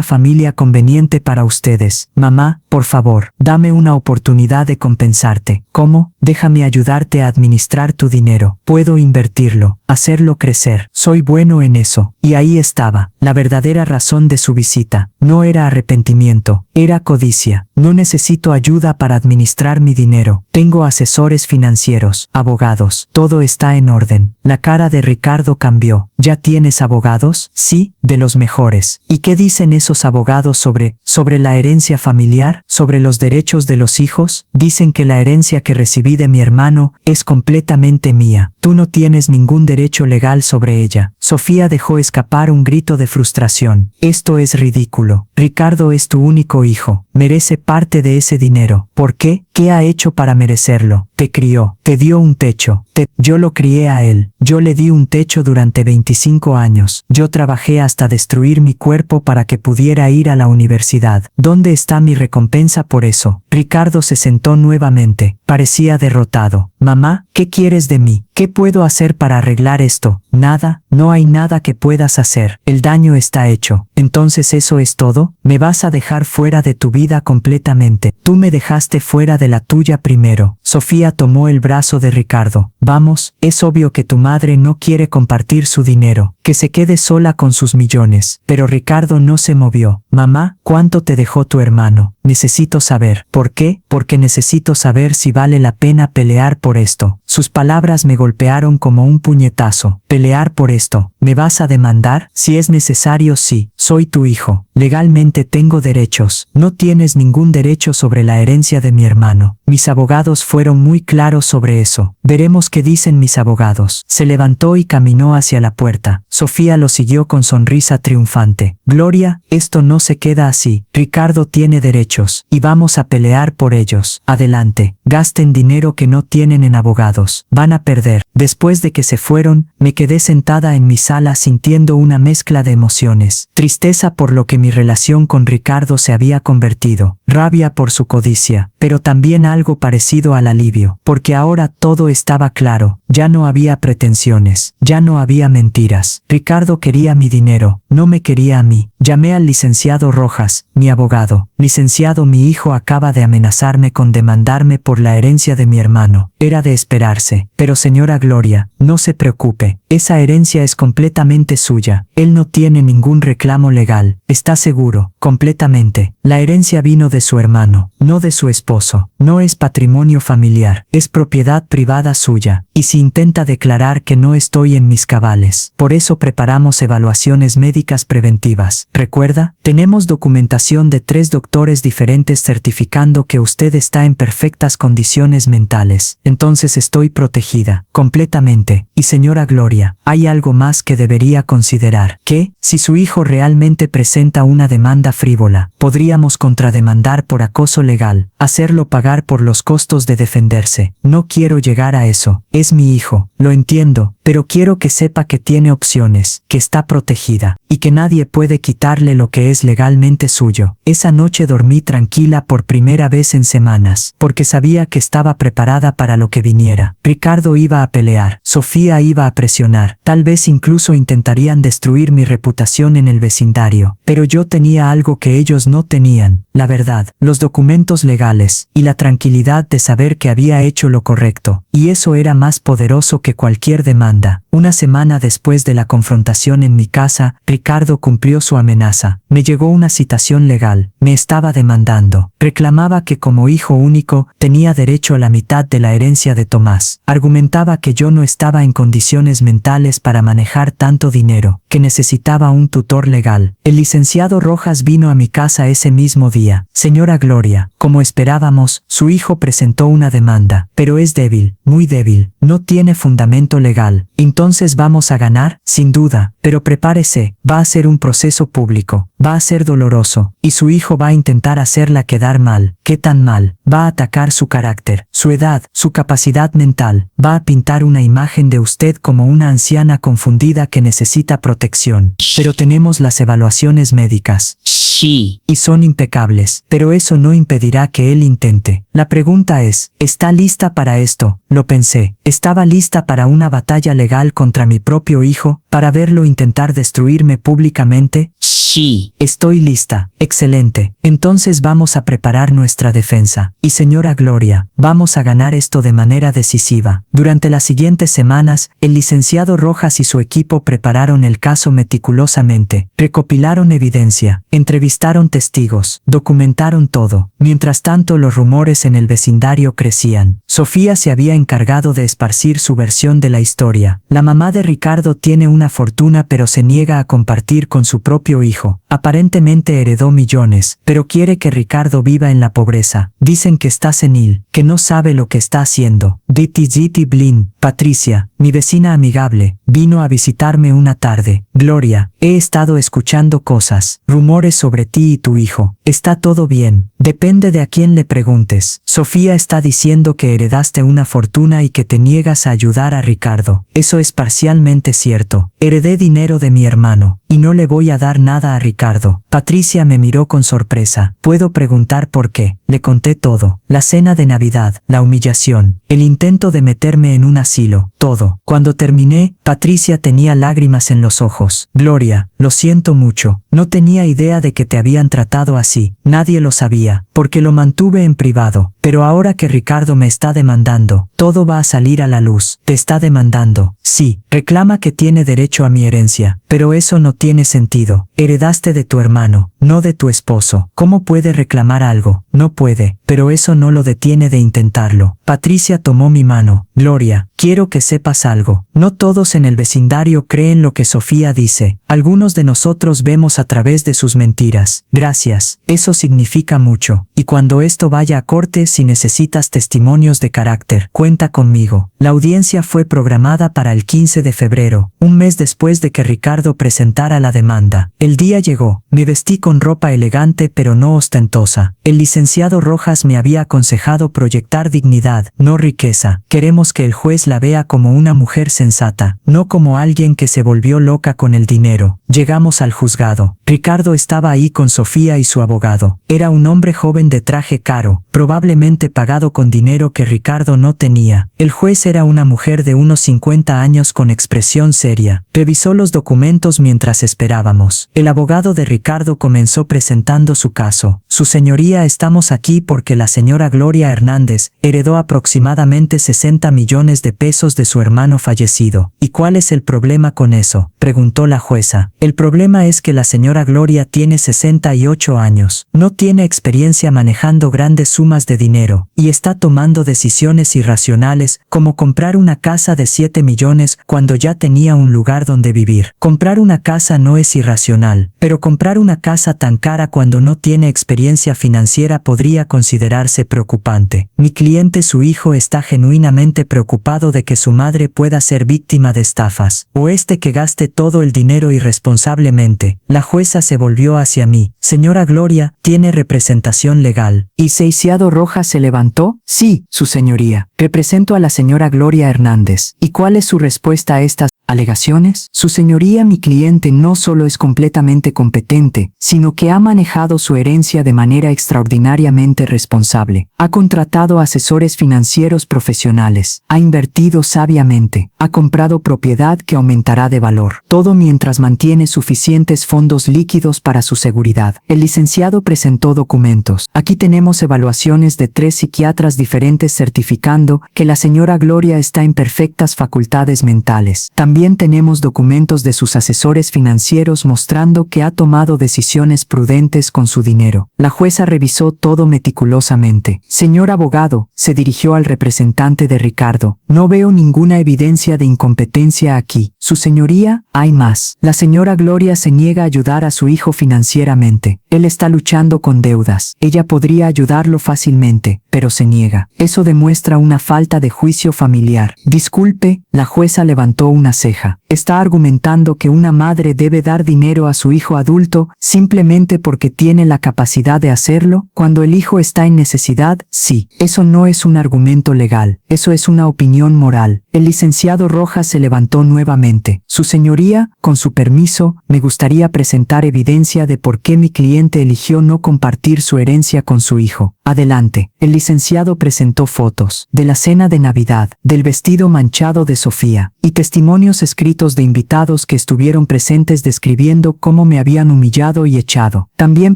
familia conveniente para ustedes. Mamá, por favor, dame una oportunidad de compensarte. ¿Cómo? Déjame ayudarte a administrar tu dinero. Puedo invertirlo, hacerlo crecer. Soy bueno en eso. Y ahí estaba, la verdadera razón de su visita. No era arrepentimiento, era codicia. No necesito ayuda para administrar mi dinero. Tengo asesores financieros, abogados. Todo está en orden. La cara de Ricardo cambió. ¿Ya tienes abogados? Sí, de los mejores. ¿Y qué dicen esos abogados sobre la herencia familiar? ¿Sobre los derechos de los hijos? Dicen que la herencia que recibí de mi hermano es completamente mía. Tú no tienes ningún derecho legal sobre ella. Sofía dejó escapar un grito de frustración. Esto es ridículo. Ricardo es tu único hijo. Merece parte de ese dinero. ¿Por qué? ¿Qué ha hecho para merecerlo? Te crió, te dio un techo. Yo lo crié a él. Yo le di un techo durante 25 años. Yo trabajé hasta destruir mi cuerpo para que pudiera ir a la universidad. ¿Dónde está mi recompensa por eso? Ricardo se sentó nuevamente. Parecía derrotado. Mamá, ¿qué quieres de mí? ¿Qué puedo hacer para arreglar esto? Nada, no hay nada que puedas hacer. El daño está hecho. Entonces ¿eso es todo? ¿Me vas a dejar fuera de tu vida completamente? Tú me dejaste fuera de la tuya primero. Sofía tomó el brazo de Ricardo. Vamos, es obvio que tu madre no quiere compartir su dinero, que se quede sola con sus millones. Pero Ricardo no se movió. Mamá, ¿cuánto te dejó tu hermano? Necesito saber. ¿Por qué? Porque necesito saber si vale la pena pelear por esto. Sus palabras me golpearon como un puñetazo. ¿Pelear por esto? ¿Me vas a demandar? Si es necesario, sí. Soy tu hijo. Legalmente tengo derechos. No tienes ningún derecho sobre la herencia de mi hermano. Mis abogados fueron muy claros sobre eso. Veremos qué dicen mis abogados. Se levantó y caminó hacia la puerta. Sofía lo siguió con sonrisa triunfante. Gloria, esto no se queda así. Ricardo tiene derechos, y vamos a pelear por ellos. Adelante. Gasten dinero que no tienen en abogados. Van a perder. Después de que se fueron, me quedé sentada en mi sala sintiendo una mezcla de emociones. Tristeza por lo que mi relación con Ricardo se había convertido. Rabia por su codicia, pero también algo parecido al alivio, porque ahora todo estaba claro. Ya no había pretensiones, ya no había mentiras. Ricardo quería mi dinero, no me quería a mí. Llamé al licenciado Rojas, mi abogado. Licenciado, mi hijo acaba de amenazarme con demandarme por la herencia de mi hermano. Era de esperarse. Pero señora Gloria, no se preocupe. Esa herencia es completamente suya. Él no tiene ningún reclamo legal. ¿Está seguro? Completamente. La herencia vino de su hermano, no de su esposo. No es patrimonio familiar. Es propiedad privada suya. Y si intenta declarar que no estoy en mis cabales. Por eso preparamos evaluaciones médicas preventivas. ¿Recuerda? Tenemos documentación de 3 doctores diferentes certificando que usted está en perfectas condiciones mentales. Entonces estoy protegida, completamente. Y señora Gloria, hay algo más que debería considerar. ¿Qué? Si su hijo realmente presenta una demanda frívola, podríamos contrademandar por acoso legal, hacerlo pagar por los costos de defenderse. No quiero llegar a eso. Es mi hijo, lo entiendo, pero quiero que sepa que tiene opciones, que está protegida, y que nadie puede quitarle lo que es legalmente suyo. Esa noche dormí tranquila por primera vez en semanas, porque sabía que estaba preparada para lo que viniera. Ricardo iba a pelear, Sofía iba a presionar, tal vez incluso intentarían destruir mi reputación en el vecindario, pero yo tenía algo que ellos no tenían, la verdad, los documentos legales, y la tranquilidad de saber que había hecho lo correcto, y eso era más poderoso que cualquier demanda. Una semana después de la confrontación en mi casa, Ricardo cumplió su amenaza. Me llegó una citación legal. Me estaba demandando. Reclamaba que como hijo único, tenía derecho a la mitad de la herencia de Tomás. Argumentaba que yo no estaba en condiciones mentales para manejar tanto dinero, que necesitaba un tutor legal. El licenciado Rojas vino a mi casa ese mismo día. Señora Gloria, como esperábamos, su hijo presentó una demanda, pero es débil, muy débil. No tiene fundamento legal. Entonces vamos a ganar, sin duda. pero prepárese, va a ser un proceso público, va a ser doloroso, y su hijo va a intentar hacerla quedar mal. ¿Qué tan mal? Va a atacar su carácter, su edad, su capacidad mental, va a pintar una imagen de usted como una anciana confundida que necesita protección. Pero tenemos las evaluaciones médicas. Sí. Y son impecables, pero eso no impedirá que él intente. La pregunta es, ¿está lista para esto? Lo pensé. Estaba lista para una batalla legal contra mi propio hijo, para verlo intentar destruirme públicamente. Sí. Estoy lista. Excelente. Entonces vamos a preparar nuestra defensa. Y señora Gloria, vamos a ganar esto de manera decisiva. Durante las siguientes semanas, el licenciado Rojas y su equipo prepararon el caso meticulosamente, recopilaron evidencia, entrevistaron testigos, documentaron todo. Mientras tanto, los rumores en el vecindario crecían. Sofía se había encargado de esparcir su versión de la historia. La mamá de Ricardo tiene una fortuna pero se niega a compartir con su propio hijo. Aparentemente heredó millones, pero quiere que Ricardo viva en la pobreza. Dicen que está senil, que no sabe lo que está haciendo. Diti Blin, Patricia, mi vecina amigable, vino a visitarme una tarde. Gloria, he estado escuchando cosas, rumores sobre ti y tu hijo. Está todo bien. Depende de a quién le preguntes. Sofía está diciendo que heredaste una fortuna y que te niegas a ayudar a Ricardo. Eso es parcialmente cierto. Heredé dinero de mi hermano, y no le voy a dar nada a Ricardo. Patricia me miró con sorpresa. ¿Puedo preguntar por qué? Le conté todo. La cena de Navidad, la humillación, el intento de meterme en un asilo, todo. Cuando terminé, Patricia tenía lágrimas en los ojos. Gloria, lo siento mucho. No tenía idea de que te habían tratado así. Nadie lo sabía, porque lo mantuve en privado. Pero ahora que Ricardo me está demandando, todo va a salir a la luz. Te está demandando. Sí, reclama que tiene derecho a mi herencia. Pero eso no tiene sentido. Heredaste de tu hermano, no de tu esposo. ¿Cómo puede reclamar algo? No puede, pero eso no lo detiene de intentarlo. Patricia tomó mi mano. Gloria, quiero que sepas algo. No todos en el vecindario creen lo que Sofía dice. Algunos de nosotros vemos a través de sus mentiras. Gracias. Eso significa mucho. Y cuando esto vaya a corte, si necesitas testimonios de carácter, cuenta conmigo. La audiencia fue programada para el 15 de febrero, un mes después de que Ricardo presentara la demanda. El día llegó. Me vestí con ropa elegante pero no ostentosa. El licenciado Rojas me había aconsejado proyectar dignidad, no riqueza. Queremos que el juez la vea como una mujer sensata, no como alguien que se volvió loca con el dinero. Llegamos al juzgado. Ricardo estaba ahí con Sofía y su abogado. Era un hombre joven de traje caro, probablemente pagado con dinero que Ricardo no tenía. El juez era una mujer de unos 50 años con expresión seria. Revisó los documentos mientras esperábamos. El abogado de Ricardo comenzó presentando su caso. Su señoría, estamos aquí porque la señora Gloria Hernández heredó aproximadamente 60 millones de pesos de su hermano fallecido. ¿Y cuál es el problema con eso?, preguntó la jueza. El problema es que la señora Gloria tiene 68 años, no tiene experiencia manejando grandes sumas de dinero, y está tomando decisiones irracionales, como comprar una casa de 7 millones cuando ya tenía un lugar donde vivir. Comprar una casa no es irracional, pero comprar una casa tan cara cuando no tiene experiencia financiera podría considerarse preocupante. Mi cliente, su hijo, está genuinamente preocupado de que su madre pueda ser víctima de estafas, o que gaste todo el dinero irresponsablemente. La jueza se volvió hacia mí. Señora Gloria, ¿tiene representación legal? ¿Y licenciado Rojas se levantó? Sí, su señoría. Represento a la señora Gloria Hernández. ¿Y cuál es su respuesta a estas alegaciones? Su señoría, mi cliente no solo es completamente competente, sino que ha manejado su herencia de manera extraordinariamente responsable. Ha contratado asesores financieros profesionales, ha invertido sabiamente, ha comprado propiedad que aumentará de valor. Todo mientras mantiene suficientes fondos líquidos para su seguridad. El licenciado presentó documentos. Aquí tenemos evaluaciones de 3 psiquiatras diferentes certificando que la señora Gloria está en perfectas facultades mentales. También tenemos documentos de sus asesores financieros mostrando que ha tomado decisiones prudentes con su dinero. La jueza revisó todo meticulosamente. Señor abogado, se dirigió al representante de Ricardo. No veo ninguna evidencia de incompetencia aquí. Su señoría, hay más. La señora Gloria se niega a ayudar a su hijo financieramente. Él está luchando con deudas. Ella podría ayudarlo fácilmente, pero se niega. Eso demuestra una falta de juicio familiar. Disculpe, la jueza levantó una ceja. Está argumentando que una madre debe dar dinero a su hijo adulto simplemente porque tiene la capacidad de hacerlo cuando el hijo está en necesidad. Sí, eso no es un argumento legal, eso es una opinión moral. El licenciado Rojas se levantó nuevamente. Su señoría, con su permiso, me gustaría presentar evidencia de por qué mi cliente eligió no compartir su herencia con su hijo. Adelante. El licenciado presentó fotos de la cena de Navidad, del vestido manchado de Sofía, y testimonios escritos de invitados que estuvieron presentes describiendo cómo me habían humillado y echado. También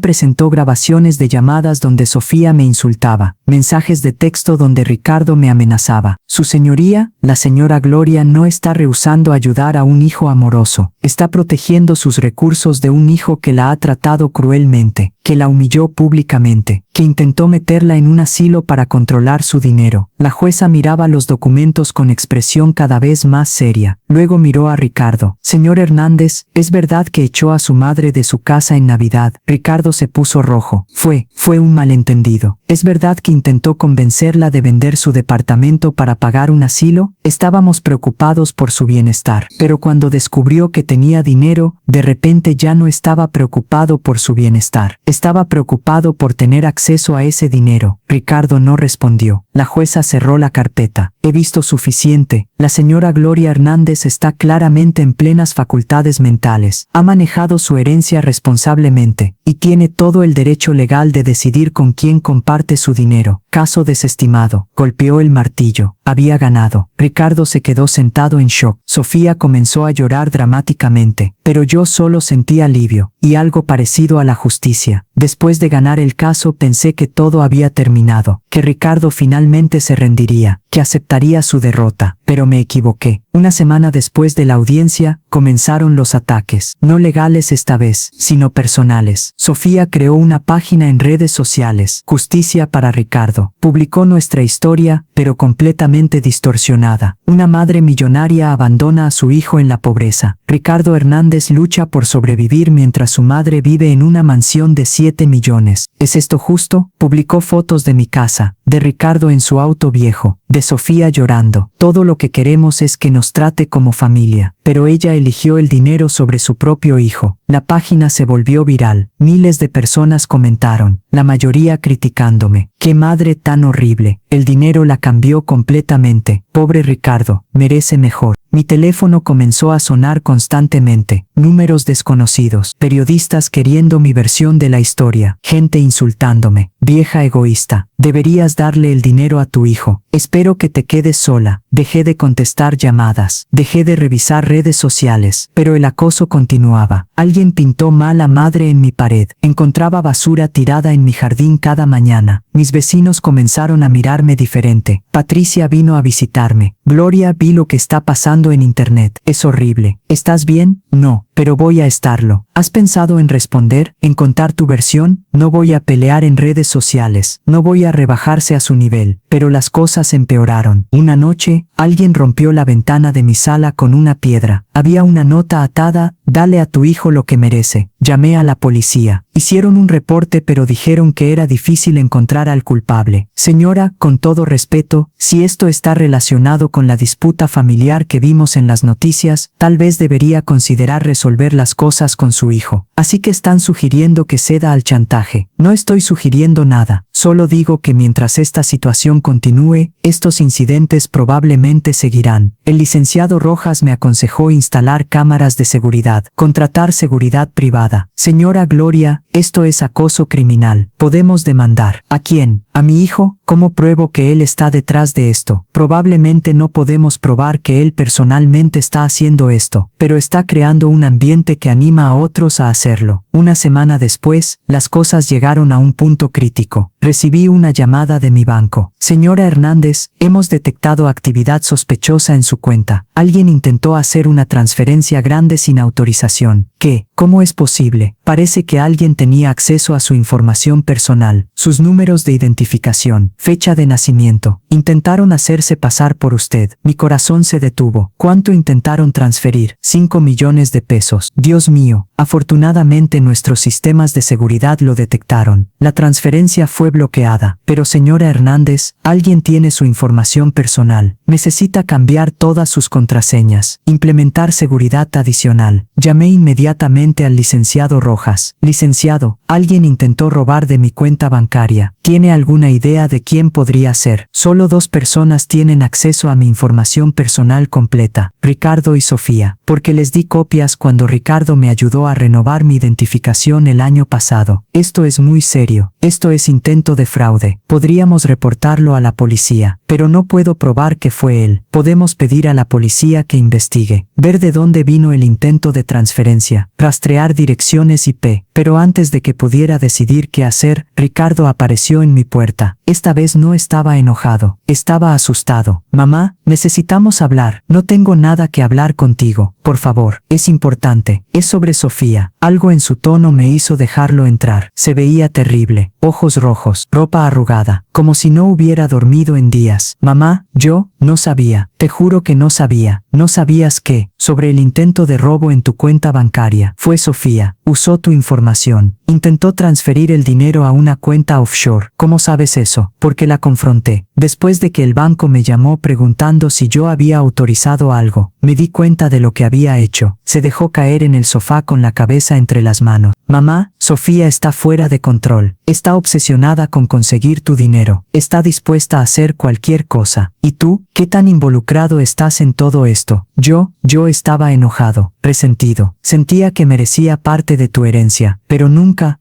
presentó grabaciones de llamadas donde Sofía me insultaba, mensajes de texto donde Ricardo me amenazaba. Su señoría, la señora Gloria, no está rehusando ayudar a un hijo amoroso. Está protegiendo sus recursos de un hijo que la ha tratado cruelmente, que la humilló públicamente, que intentó meterla en un asilo para controlar su dinero. La jueza miraba los documentos con expresión cada vez más seria. Luego miró a Ricardo. Señor Hernández, ¿es verdad que echó a su madre de su casa en Navidad? Ricardo se puso rojo. Fue un malentendido. ¿Es verdad que intentó convencerla de vender su departamento para pagar un asilo? Estábamos preocupados por su bienestar. Pero cuando descubrió que tenía dinero, de repente ya no estaba preocupado por su bienestar. Estaba preocupado por tener acceso a ese dinero. Ricardo no respondió. La jueza cerró la carpeta. He visto suficiente. La señora Gloria Hernández está claramente en plenas facultades mentales. Ha manejado su herencia responsablemente y tiene todo el derecho legal de decidir con quién comparte su dinero. Caso desestimado. Golpeó el martillo. Había ganado. Ricardo se quedó sentado en shock. Sofía comenzó a llorar dramáticamente, pero yo solo sentí alivio y algo parecido a la justicia. Después de ganar el caso pensé que todo había terminado, que Ricardo finalmente se rendiría, que aceptaría su derrota, pero me equivoqué. Una semana después de la audiencia, comenzaron los ataques, no legales esta vez, sino personales. Sofía creó una página en redes sociales, Justicia para Ricardo. Publicó nuestra historia, pero completamente distorsionada. Una madre millonaria abandona a su hijo en la pobreza. Ricardo Hernández lucha por sobrevivir mientras su madre vive en una mansión de 7 millones. ¿Es esto justo? Publicó fotos de mi casa, de Ricardo en su auto viejo, de Sofía llorando. Todo lo que queremos es que nos trate como familia, pero ella eligió el dinero sobre su propio hijo. La página se volvió viral. Miles de personas comentaron, la mayoría criticándome. ¡Qué madre tan horrible! El dinero la cambió completamente. Pobre Ricardo, merece mejor. Mi teléfono comenzó a sonar constantemente. Números desconocidos. Periodistas queriendo mi versión de la historia. Gente insultándome. Vieja egoísta. Deberías darle el dinero a tu hijo. Espero que te quedes sola. Dejé de contestar llamadas. Dejé de revisar redes sociales. Pero el acoso continuaba. Alguien pintó mala madre en mi pared. Encontraba basura tirada en mi jardín cada mañana. Mis vecinos comenzaron a mirarme diferente. Patricia vino a visitarme. Gloria, vi lo que está pasando en internet. Es horrible. ¿Estás bien? No, pero voy a estarlo. ¿Has pensado en responder, en contar tu versión? No voy a pelear en redes sociales. No voy a rebajarse a su nivel. Pero las cosas empeoraron. Una noche, alguien rompió la ventana de mi sala con una piedra. Había una nota atada: dale a tu hijo lo que merece. Llamé a la policía. Hicieron un reporte pero dijeron que era difícil encontrar al culpable. Señora, con todo respeto, si esto está relacionado con la disputa familiar que vimos en las noticias, tal vez debería considerar resolver las cosas con su hijo. Así que están sugiriendo que ceda al chantaje. No estoy sugiriendo nada. Solo digo que mientras esta situación continúe, estos incidentes probablemente seguirán. El licenciado Rojas me aconsejó instalar cámaras de seguridad, contratar seguridad privada. Señora Gloria, esto es acoso criminal. Podemos demandar. ¿A quién? ¿A mi hijo? ¿Cómo pruebo que él está detrás de esto? Probablemente no podemos probar que él personalmente está haciendo esto, pero está creando un ambiente que anima a otros a hacerlo. Una semana después, las cosas llegaron a un punto crítico. Recibí una llamada de mi banco. Señora Hernández, hemos detectado actividad sospechosa en su cuenta. Alguien intentó hacer una transferencia grande sin autorización. ¿Qué? ¿Cómo es posible? Parece que alguien tenía acceso a su información personal, sus números de identificación, fecha de nacimiento. Intentaron hacerse pasar por usted. Mi corazón se detuvo. ¿Cuánto intentaron transferir? 5 millones de pesos. Dios mío, afortunadamente nuestros sistemas de seguridad lo detectaron. La transferencia fue bloqueada. Pero señora Hernández, alguien tiene su información personal. Necesita cambiar todas sus contraseñas. Implementar seguridad adicional. Llamé inmediatamente al licenciado Rojas. Licenciado, alguien intentó robar de mi cuenta bancaria. ¿Tiene alguna idea de quién podría ser? Solo 2 personas tienen acceso a mi información personal completa, Ricardo y Sofía, porque les di copias cuando Ricardo me ayudó a renovar mi identificación el año pasado. Esto es muy serio. Esto es intento de fraude. Podríamos reportarlo a la policía, pero no puedo probar que fue él. Podemos pedir a la policía que investigue, ver de dónde vino el intento de transferencia, rastrear direcciones IP. Pero antes de que pudiera decidir qué hacer, Ricardo apareció en mi puerta. Esta vez no estaba enojado, estaba asustado. Mamá, necesitamos hablar. No tengo nada que hablar contigo. Por favor, es importante. Es sobre Sofía. Algo en su tono me hizo dejarlo entrar. Se veía terrible. Ojos rojos, ropa arrugada, como si no hubiera dormido en días. Mamá, yo no sabía. Te juro que no sabía. ¿No sabías qué? Sobre el intento de robo en tu cuenta bancaria. Fue Sofía. Usó tu información. Intentó transferir el dinero a una cuenta offshore. ¿Cómo sabes eso? Porque la confronté. Después de que el banco me llamó preguntando si yo había autorizado algo, me di cuenta de lo que había hecho. Se dejó caer en el sofá con la cabeza entre las manos. Mamá, Sofía está fuera de control. Está obsesionada con conseguir tu dinero. Está dispuesta a hacer cualquier cosa. ¿Y tú? ¿Qué tan involucrado estás en todo esto? Yo estaba enojado, resentido. Sentía que merecía parte de tu herencia, pero nunca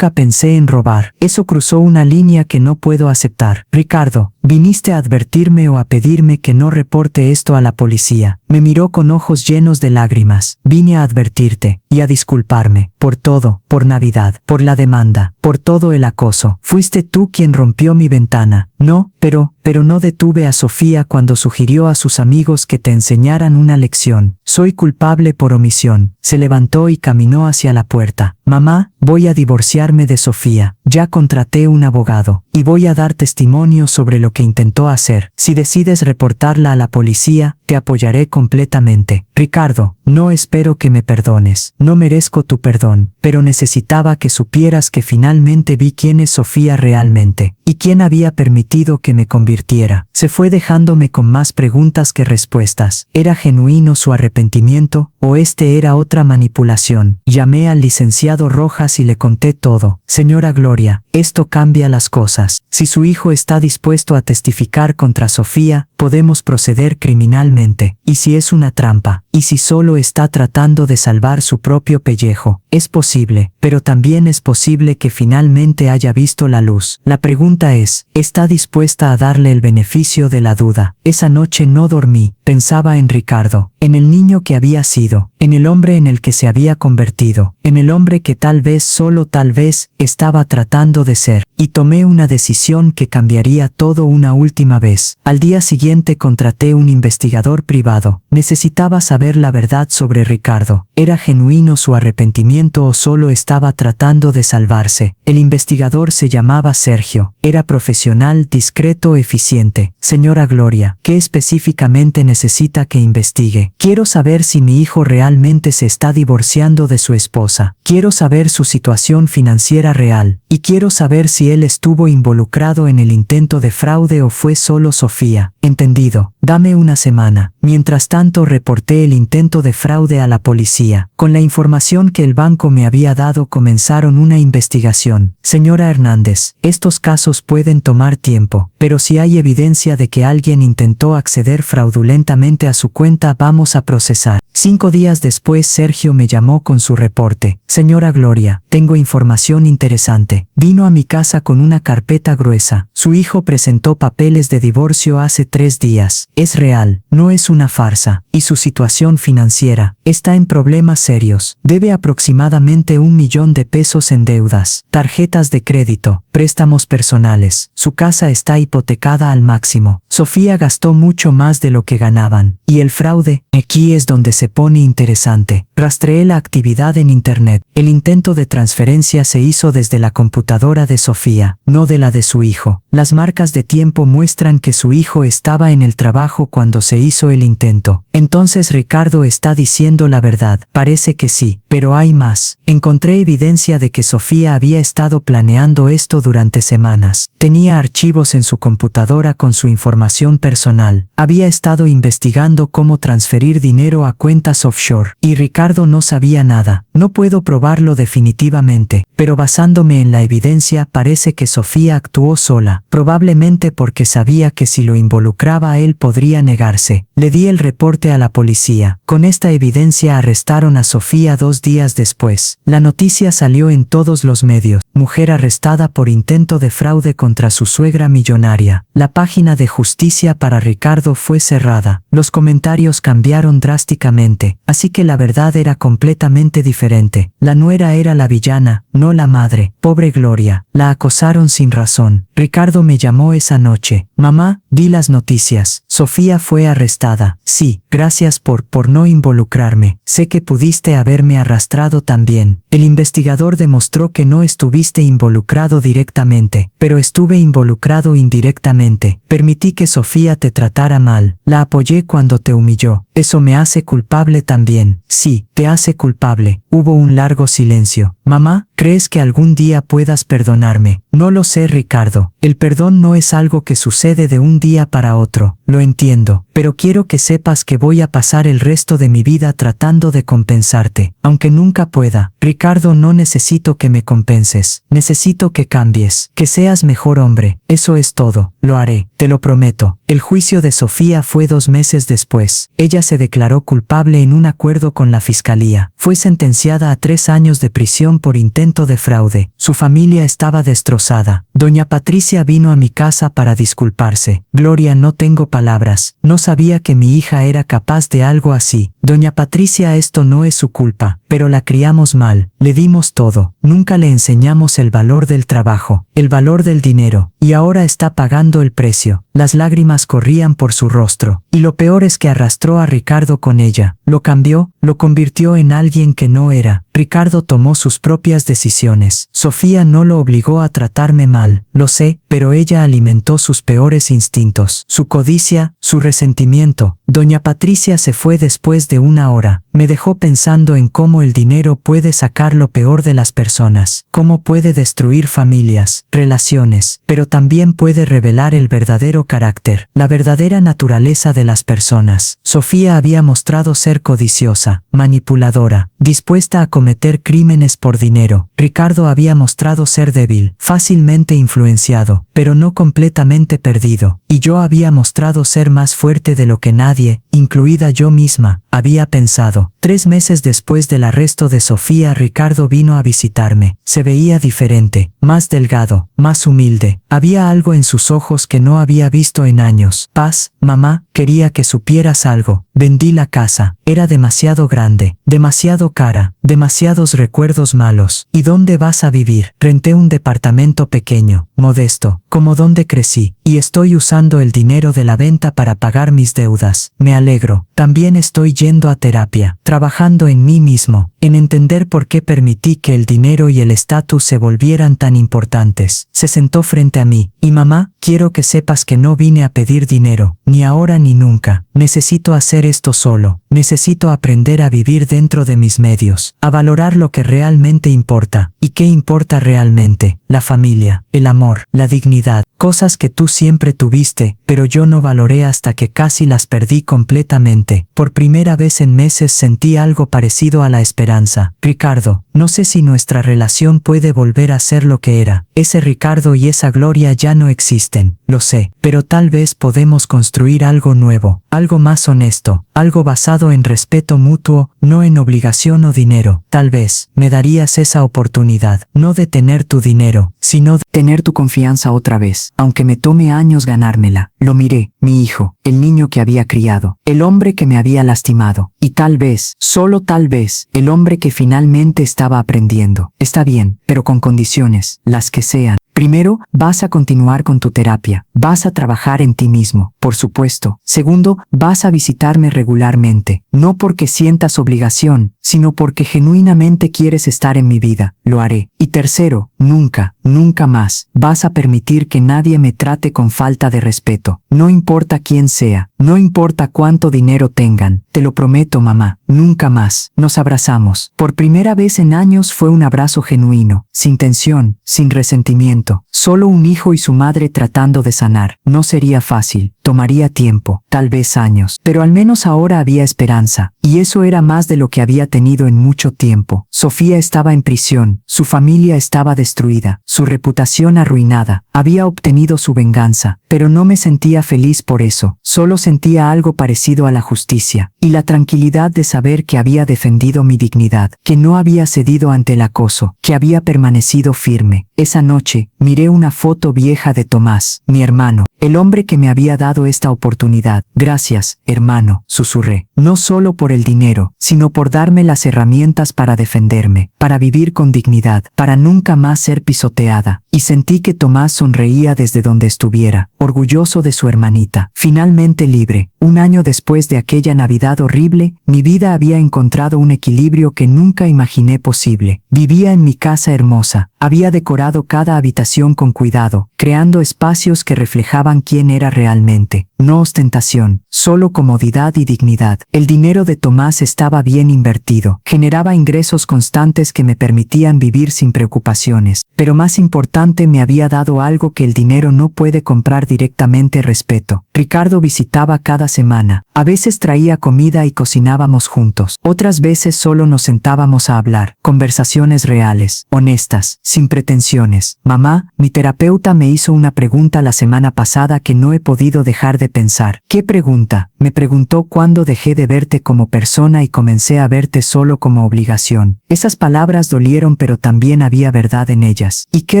pensé en robar. Eso cruzó una línea que no puedo aceptar. Ricardo, ¿viniste a advertirme o a pedirme que no reporte esto a la policía? Me miró con ojos llenos de lágrimas. Vine a advertirte y a disculparme por todo, por Navidad, por la demanda, por todo el acoso. Fuiste tú quien rompió mi ventana. No, pero no detuve a Sofía cuando sugirió a sus amigos que te enseñaran una lección. Soy culpable por omisión. Se levantó y caminó hacia la puerta. Mamá, voy a divorciarme de Sofía. Ya contraté un abogado y voy a dar testimonio sobre lo que intentó hacer. Si decides reportarla a la policía, te apoyaré completamente. Ricardo, no espero que me perdones. No merezco tu perdón, pero necesitaba que supieras que finalmente vi quién es Sofía realmente y quién había permitido que me convirtiera. Se fue dejándome con más preguntas que respuestas. ¿Era genuino su arrepentimiento o este era otra manipulación? Llamé al licenciado Rojas y le conté todo. Señora Gloria, esto cambia las cosas. Si su hijo está dispuesto a testificar contra Sofía, podemos proceder criminalmente. ¿Y si es una trampa? ¿Y si solo está tratando de salvar su propio pellejo? Es posible, pero también es posible que finalmente haya visto la luz. La pregunta es, ¿está dispuesta a darle el beneficio de la duda? Esa noche no dormí. Pensaba en Ricardo, en el niño que había sido, en el hombre en el que se había convertido, en el hombre que tal vez, solo tal vez, estaba tratando de ser. Y tomé una decisión que cambiaría todo una última vez. Al día siguiente contraté un investigador privado. Necesitaba saber la verdad sobre Ricardo. ¿Era genuino su arrepentimiento o solo estaba tratando de salvarse? El investigador se llamaba Sergio. Era profesional, discreto, eficiente. Señora Gloria, ¿qué específicamente necesita que investigue? Quiero saber si mi hijo realmente se está divorciando de su esposa. Quiero saber su situación financiera real. Y quiero saber si él estuvo involucrado en el intento de fraude o fue solo Sofía. Entendido. Dame una semana. Mientras tanto reporté el intento de fraude a la policía. Con la información que el banco me había dado comenzaron una investigación. Señora Hernández, estos casos pueden tomar tiempo, pero si hay evidencia de que alguien intentó acceder fraudulentamente a su cuenta, vamos a procesar. 5 días después Sergio me llamó con su reporte. Señora Gloria, tengo información interesante. Vino a mi casa con una carpeta gruesa. Su hijo presentó papeles de divorcio hace 3 días. Es real, no es una farsa. Y su situación financiera está en problemas serios. Debe aproximadamente 1 millón de pesos en deudas, tarjetas de crédito, préstamos personales. Su casa está hipotecada al máximo. Sofía gastó mucho más de lo que ganaban. Y el fraude, aquí es donde se pone interesante. Rastreé la actividad en internet. El intento de transferencia se hizo desde la computadora de Sofía, no de la de su hijo. Las marcas de tiempo muestran que su hijo estaba en el trabajo cuando se hizo el intento. Entonces Ricardo está diciendo la verdad. Parece que sí, pero hay más. Encontré evidencia de que Sofía había estado planeando esto durante semanas. Tenía archivos en su computadora con su información personal. Había estado investigando cómo transferir dinero a cuentas offshore. Y Ricardo no sabía nada. No puedo probarlo definitivamente, pero basándome en la evidencia parece que Sofía actuó sola, probablemente porque sabía que si lo involucraba a él podría negarse. Le di el reporte a la policía. Con esta evidencia arrestaron a Sofía 2 días después. La noticia salió en todos los medios. Mujer arrestada por intento de fraude contra su suegra millonaria. La página de justicia para Ricardo fue cerrada. Los comentarios cambiaron drásticamente, así que la verdad era completamente diferente. La nuera era la villana, no la madre. Pobre Gloria, la acosaron sin razón. Ricardo me llamó esa noche. Mamá, vi las noticias. Sofía fue arrestada. Sí, gracias por no involucrarme. Sé que pudiste haberme arrastrado también. El investigador demostró que no estuviste involucrado directamente, pero estuve involucrado indirectamente. Permití que Sofía te tratara mal. La apoyé cuando te humilló. Eso me hace culpable también. Sí, te hace culpable. Hubo un largo silencio. Mamá, ¿crees que algún día puedas perdonarme? No lo sé, Ricardo. El perdón no es algo que sucede de un día para otro. Lo entiendo, pero quiero que sepas que voy a pasar el resto de mi vida tratando de compensarte, aunque nunca pueda. Ricardo, no necesito que me compenses. Necesito que cambies, que seas mejor hombre. Eso es todo. Lo haré, te lo prometo. El juicio de Sofía fue 2 meses después. Ella se declaró culpable en un acuerdo con la fiscalía. Fue sentenciada a 3 años de prisión por intento de fraude. Su familia estaba destrozada. Doña Patricia vino a mi casa para disculparse. Gloria, no tengo palabras. No sabía que mi hija era capaz de algo así. Doña Patricia, esto no es su culpa, pero la criamos mal. Le dimos todo. Nunca le enseñamos el valor del trabajo, el valor del dinero, y ahora está pagando el precio. Las lágrimas corrían por su rostro, y lo peor es que arrastró a Ricardo con ella. Lo cambió, lo convirtió en alguien que no era. Ricardo tomó sus propias decisiones. Sofía no lo obligó a tratarme mal, lo sé, pero ella alimentó sus peores instintos, su codicia, su resentimiento. Doña Patricia se fue después de 1 hora. Me dejó pensando en cómo el dinero puede sacar lo peor de las personas, cómo puede destruir familias, relaciones, pero también puede revelar el verdadero carácter, la verdadera naturaleza de las personas. Sofía había mostrado ser codiciosa, manipuladora, dispuesta a cometer crímenes por dinero. Ricardo había mostrado ser débil, fácilmente influenciado, pero no completamente perdido. Y yo había mostrado ser más fuerte de lo que nadie, incluida yo misma, había pensado. 3 meses después del arresto de Sofía, Ricardo vino a visitarme. Se veía diferente, más delgado, más humilde. Había algo en sus ojos que no había visto en años. Paz, mamá, quería que supieras algo. Vendí la casa. Era demasiado grande, demasiado cara, demasiados recuerdos malos. ¿Y dónde vas a vivir? Renté un departamento pequeño, modesto, como donde crecí, y estoy usando el dinero de la venta para pagar mis deudas. Me alegro. También estoy yendo a terapia, trabajando en mí mismo, en entender por qué permití que el dinero y el estatus se volvieran tan importantes. Se sentó frente a mí. Y mamá, quiero que sepas que no vine a pedir dinero, ni ahora ni nunca. Necesito hacer esto solo. Necesito aprender a vivir dentro de mis medios, a valorar lo que realmente importa. ¿Y qué importa realmente? La familia, el amor, la dignidad, cosas que tú siempre tuviste, pero yo no valoré hasta que casi las perdí completamente. Por primera vez en meses sentí algo parecido a la esperanza. Ricardo, no sé si nuestra relación puede volver a ser lo que era. Ese Ricardo y esa Gloria ya no existen, lo sé, pero tal vez podemos construir algo nuevo, algo más honesto, algo basado en respeto mutuo, no en obligación o dinero. Tal vez me darías esa oportunidad, no de tener tu dinero, sino de tener tu confianza otra vez, aunque me tome años ganármela. Lo miré, mi hijo, el niño que había criado, el hombre que me había lastimado, y tal vez, solo tal vez, el hombre que finalmente estaba aprendiendo. Está bien, pero con condiciones, las que sean. Primero, vas a continuar con tu terapia. Vas a trabajar en ti mismo, por supuesto. Segundo, vas a visitarme regularmente. No porque sientas obligación, sino porque genuinamente quieres estar en mi vida. Lo haré. Y tercero, nunca, nunca más vas a permitir que nadie me trate con falta de respeto. No importa quién sea, no importa cuánto dinero tengan. Te lo prometo, mamá, nunca más. Nos abrazamos. Por primera vez en años fue un abrazo genuino, sin tensión, sin resentimiento. Solo un hijo y su madre tratando de sanar. No sería fácil, tomaría tiempo, tal vez años, pero al menos ahora había esperanza, y eso era más de lo que había tenido en mucho tiempo. Sofía estaba en prisión, su familia estaba destruida, su reputación arruinada, había obtenido su venganza, pero no me sentía feliz por eso, solo sentía algo parecido a la justicia, y la tranquilidad de saber que había defendido mi dignidad, que no había cedido ante el acoso, que había permanecido firme. Esa noche, miré una foto vieja de Tomás, mi hermano, el hombre que me había dado esta oportunidad. Gracias, hermano, susurré. No solo por el dinero, sino por darme las herramientas para defenderme, para vivir con dignidad, para nunca más ser pisoteada. Y sentí que Tomás sonreía desde donde estuviera, orgulloso de su hermanita. Finalmente libre. Un año después de aquella Navidad horrible, mi vida había encontrado un equilibrio que nunca imaginé posible. Vivía en mi casa hermosa. Había decorado cada habitación con cuidado, creando espacios que reflejaban quién era realmente. No ostentación, solo comodidad y dignidad. El dinero de Tomás estaba bien invertido. Generaba ingresos constantes que me permitían vivir sin preocupaciones. Pero más importante, me había dado algo que el dinero no puede comprar directamente: respeto. Ricardo visitaba cada semana. A veces traía comida y cocinábamos juntos. Otras veces solo nos sentábamos a hablar. Conversaciones reales, honestas, sin pretensiones. Mamá, mi terapeuta me hizo una pregunta la semana pasada que no he podido dejar de pensar. ¿Qué pregunta? Me preguntó cuándo dejé de verte como persona y comencé a verte solo como obligación. Esas palabras dolieron, pero también había verdad en ellas. ¿Y qué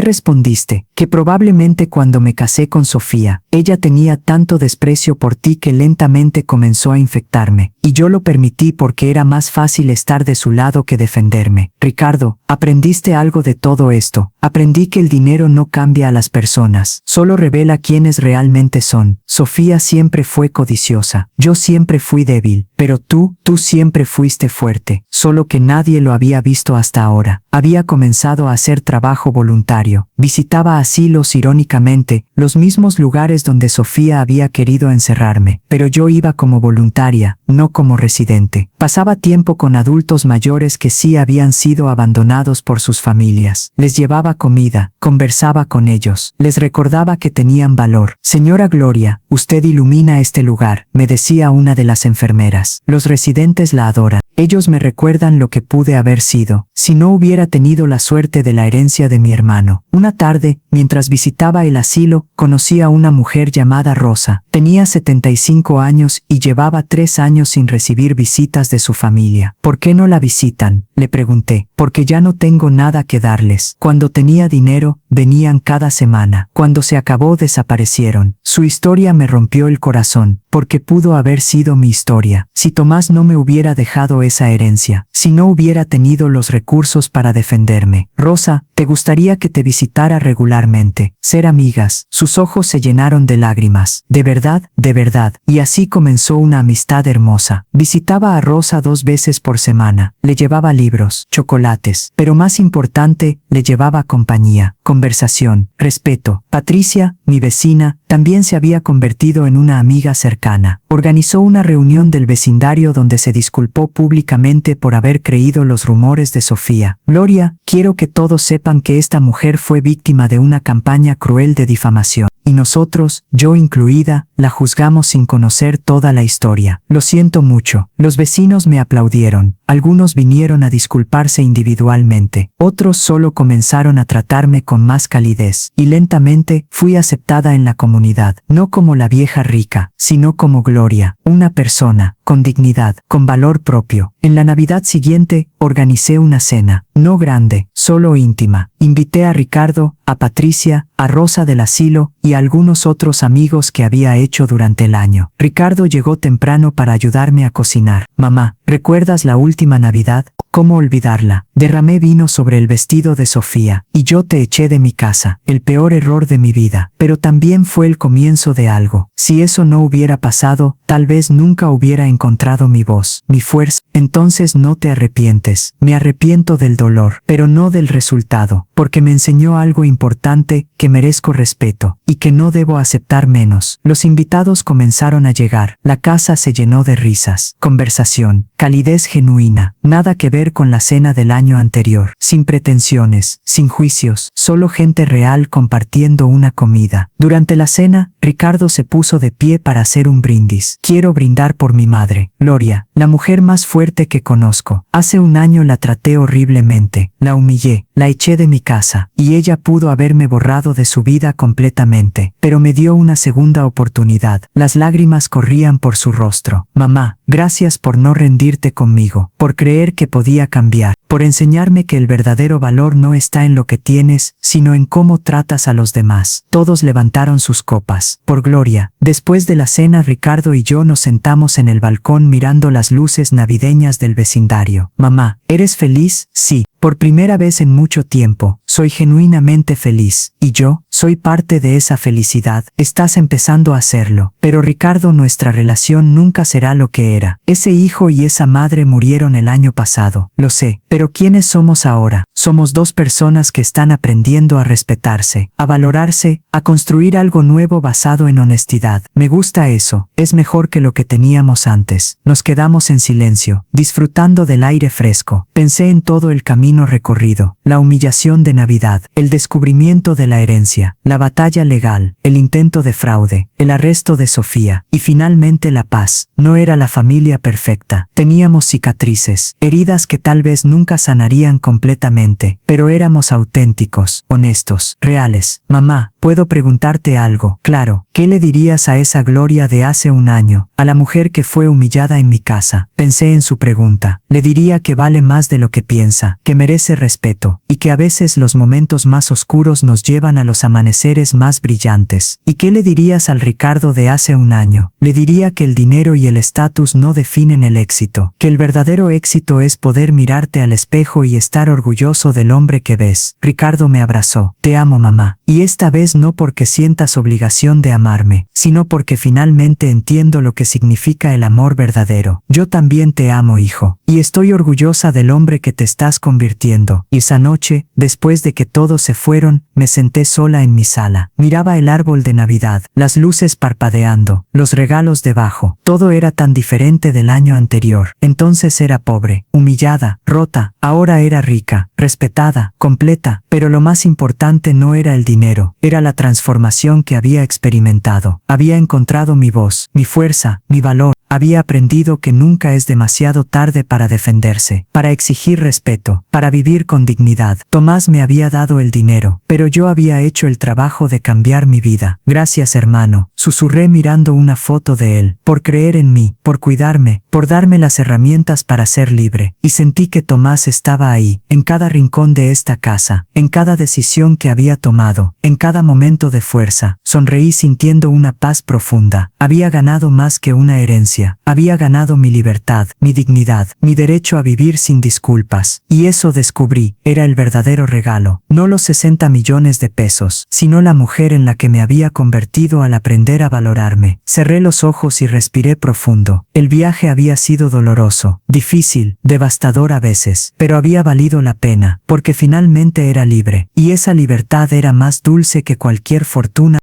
respondiste? Que probablemente cuando me casé con Sofía, ella tenía tanto desprecio por ti que lentamente comenzó a infectarme. Y yo lo permití porque era más fácil estar de su lado que defenderme. Ricardo, ¿aprendiste algo de todo esto? Aprendí que el dinero no cambia a las personas, solo revela quiénes realmente son. Sofía siempre fue codiciosa, yo siempre fui débil, pero tú siempre fuiste fuerte, solo que nadie lo había visto hasta ahora. Había comenzado a hacer trabajo voluntario, visitaba asilos, irónicamente, los mismos lugares donde Sofía había querido encerrarme, pero yo iba como voluntaria, no como residente. Pasaba tiempo con adultos mayores que sí habían sido abandonados por sus familias. Les llevaba comida, conversaba con ellos, les recordaba que tenían valor. Señora Gloria, usted ilumina este lugar, me decía una de las enfermeras. Los residentes la adoran. Ellos me recuerdan lo que pude haber sido, si no hubiera tenido la suerte de la herencia de mi hermano. Una tarde, mientras visitaba el asilo, conocí a una mujer llamada Rosa. Tenía 75 años y llevaba 3 años sin recibir visitas de su familia. ¿Por qué no la visitan?, le pregunté. Porque ya no tengo nada que darles. Cuando tenía dinero, venían cada semana. Cuando se acabó, desaparecieron. Su historia me rompió el corazón, porque pudo haber sido mi historia. Si Tomás no me hubiera dejado esa herencia, si no hubiera tenido los recursos para defenderme. Rosa, ¿te gustaría que te visitara regularmente? Ser amigas. Sus ojos se llenaron de lágrimas. De verdad, y así comenzó una amistad hermosa. Visitaba a Rosa 2 veces por semana. Le llevaba libros, chocolates, pero más importante, le llevaba compañía, conversación, respeto. Patricia, mi vecina, también se había convertido en una amiga cercana. Organizó una reunión del vecindario donde se disculpó públicamente por haber creído los rumores de Sofía. Gloria, quiero que todos sepan que esta mujer fue víctima de una campaña cruel de difamación. Y nosotros, yo incluida, la juzgamos sin conocer toda la historia. Lo siento mucho. Los vecinos me aplaudieron. Algunos vinieron a disculparse individualmente. Otros solo comenzaron a tratarme con más calidez. Y lentamente, fui aceptada en la comunidad. No como la vieja rica, sino como Gloria. Una persona, con dignidad, con valor propio. En la Navidad siguiente, organicé una cena. No grande, solo íntima. Invité a Ricardo, a Patricia, a Rosa del asilo y a algunos otros amigos que había hecho durante el año. Ricardo llegó temprano para ayudarme a cocinar. Mamá, ¿recuerdas la última Navidad? ¿Cómo olvidarla? Derramé vino sobre el vestido de Sofía, y yo te eché de mi casa, el peor error de mi vida, pero también fue el comienzo de algo. Si eso no hubiera pasado, tal vez nunca hubiera encontrado mi voz, mi fuerza. Entonces no te arrepientes. Me arrepiento del dolor, pero no del resultado, porque me enseñó algo importante, que merezco respeto, y que no debo aceptar menos. Los invitados comenzaron a llegar. La casa se llenó de risas, conversación, calidez genuina, nada que ver con la cena del año anterior, sin pretensiones, sin juicios, solo gente real compartiendo una comida. Durante la cena, Ricardo se puso de pie para hacer un brindis. Quiero brindar por mi madre, Gloria, la mujer más fuerte que conozco. Hace un año la traté horriblemente, la humillé, la eché de mi casa, y ella pudo haberme borrado de su vida completamente, pero me dio una segunda oportunidad. Las lágrimas corrían por su rostro. Mamá, gracias por no rendirte conmigo, por creer que podía cambiar, por enseñarme que el verdadero valor no está en lo que tienes, sino en cómo tratas a los demás. Todos levantaron sus copas. Por Gloria. Después de la cena, Ricardo y yo nos sentamos en el balcón mirando las luces navideñas del vecindario. Mamá, ¿eres feliz? Sí. Por primera vez en mucho tiempo, soy genuinamente feliz, y yo, soy parte de esa felicidad. Estás empezando a hacerlo. Pero Ricardo, nuestra relación nunca será lo que era. Ese hijo y esa madre murieron el año pasado, lo sé, pero ¿quiénes somos ahora? Somos dos personas que están aprendiendo a respetarse, a valorarse, a construir algo nuevo basado en honestidad. Me gusta eso, es mejor que lo que teníamos antes. Nos quedamos en silencio, disfrutando del aire fresco. Pensé en todo el camino recorrido, la humillación de Navidad, el descubrimiento de la herencia, la batalla legal, el intento de fraude, el arresto de Sofía, y finalmente la paz. No era la familia perfecta. Teníamos cicatrices, heridas que tal vez nunca sanarían completamente, pero éramos auténticos, honestos, reales. Mamá, ¿puedo preguntarte algo? Claro. ¿Qué le dirías a esa Gloria de hace un año, a la mujer que fue humillada en mi casa? Pensé en su pregunta. Le diría que vale más de lo que piensa, que merece respeto, y que a veces los momentos más oscuros nos llevan a los amaneceres más brillantes. ¿Y qué le dirías al Ricardo de hace un año? Le diría que el dinero y el estatus no definen el éxito, que el verdadero éxito es poder mirarte al espejo y estar orgulloso del hombre que ves. Ricardo me abrazó. Te amo, mamá. Y esta vez no porque sientas obligación de amarme, sino porque finalmente entiendo lo que significa el amor verdadero. Yo también te amo, hijo, y estoy orgullosa del hombre que te estás convirtiendo. Y esa noche, después de que todos se fueron, me senté sola en mi sala. Miraba el árbol de Navidad, las luces parpadeando, los regalos debajo. Todo era tan diferente del año anterior. Entonces era pobre, humillada, rota. Ahora era rica, respetada, completa. Pero lo más importante no era el dinero, era la transformación que había experimentado. Había encontrado mi voz, mi fuerza, mi valor. Había aprendido que nunca es demasiado tarde para defenderse, para exigir respeto, para vivir con dignidad. Tomás me había dado el dinero, pero yo había hecho el trabajo de cambiar mi vida. Gracias, hermano, susurré mirando una foto de él, por creer en mí, por cuidarme, por darme las herramientas para ser libre. Y sentí que Tomás estaba ahí, en cada rincón de esta casa, en cada decisión que había tomado, en cada momento de fuerza. Sonreí sintiendo una paz profunda. Había ganado más que una herencia. Había ganado mi libertad, mi dignidad, mi derecho a vivir sin disculpas. Y eso descubrí, era el verdadero regalo. No los 60 millones de pesos, sino la mujer en la que me había convertido al aprender a valorarme. Cerré los ojos y respiré profundo. El viaje había sido doloroso, difícil, devastador a veces, pero había valido la pena, porque finalmente era libre. Y esa libertad era más dulce que cualquier fortuna.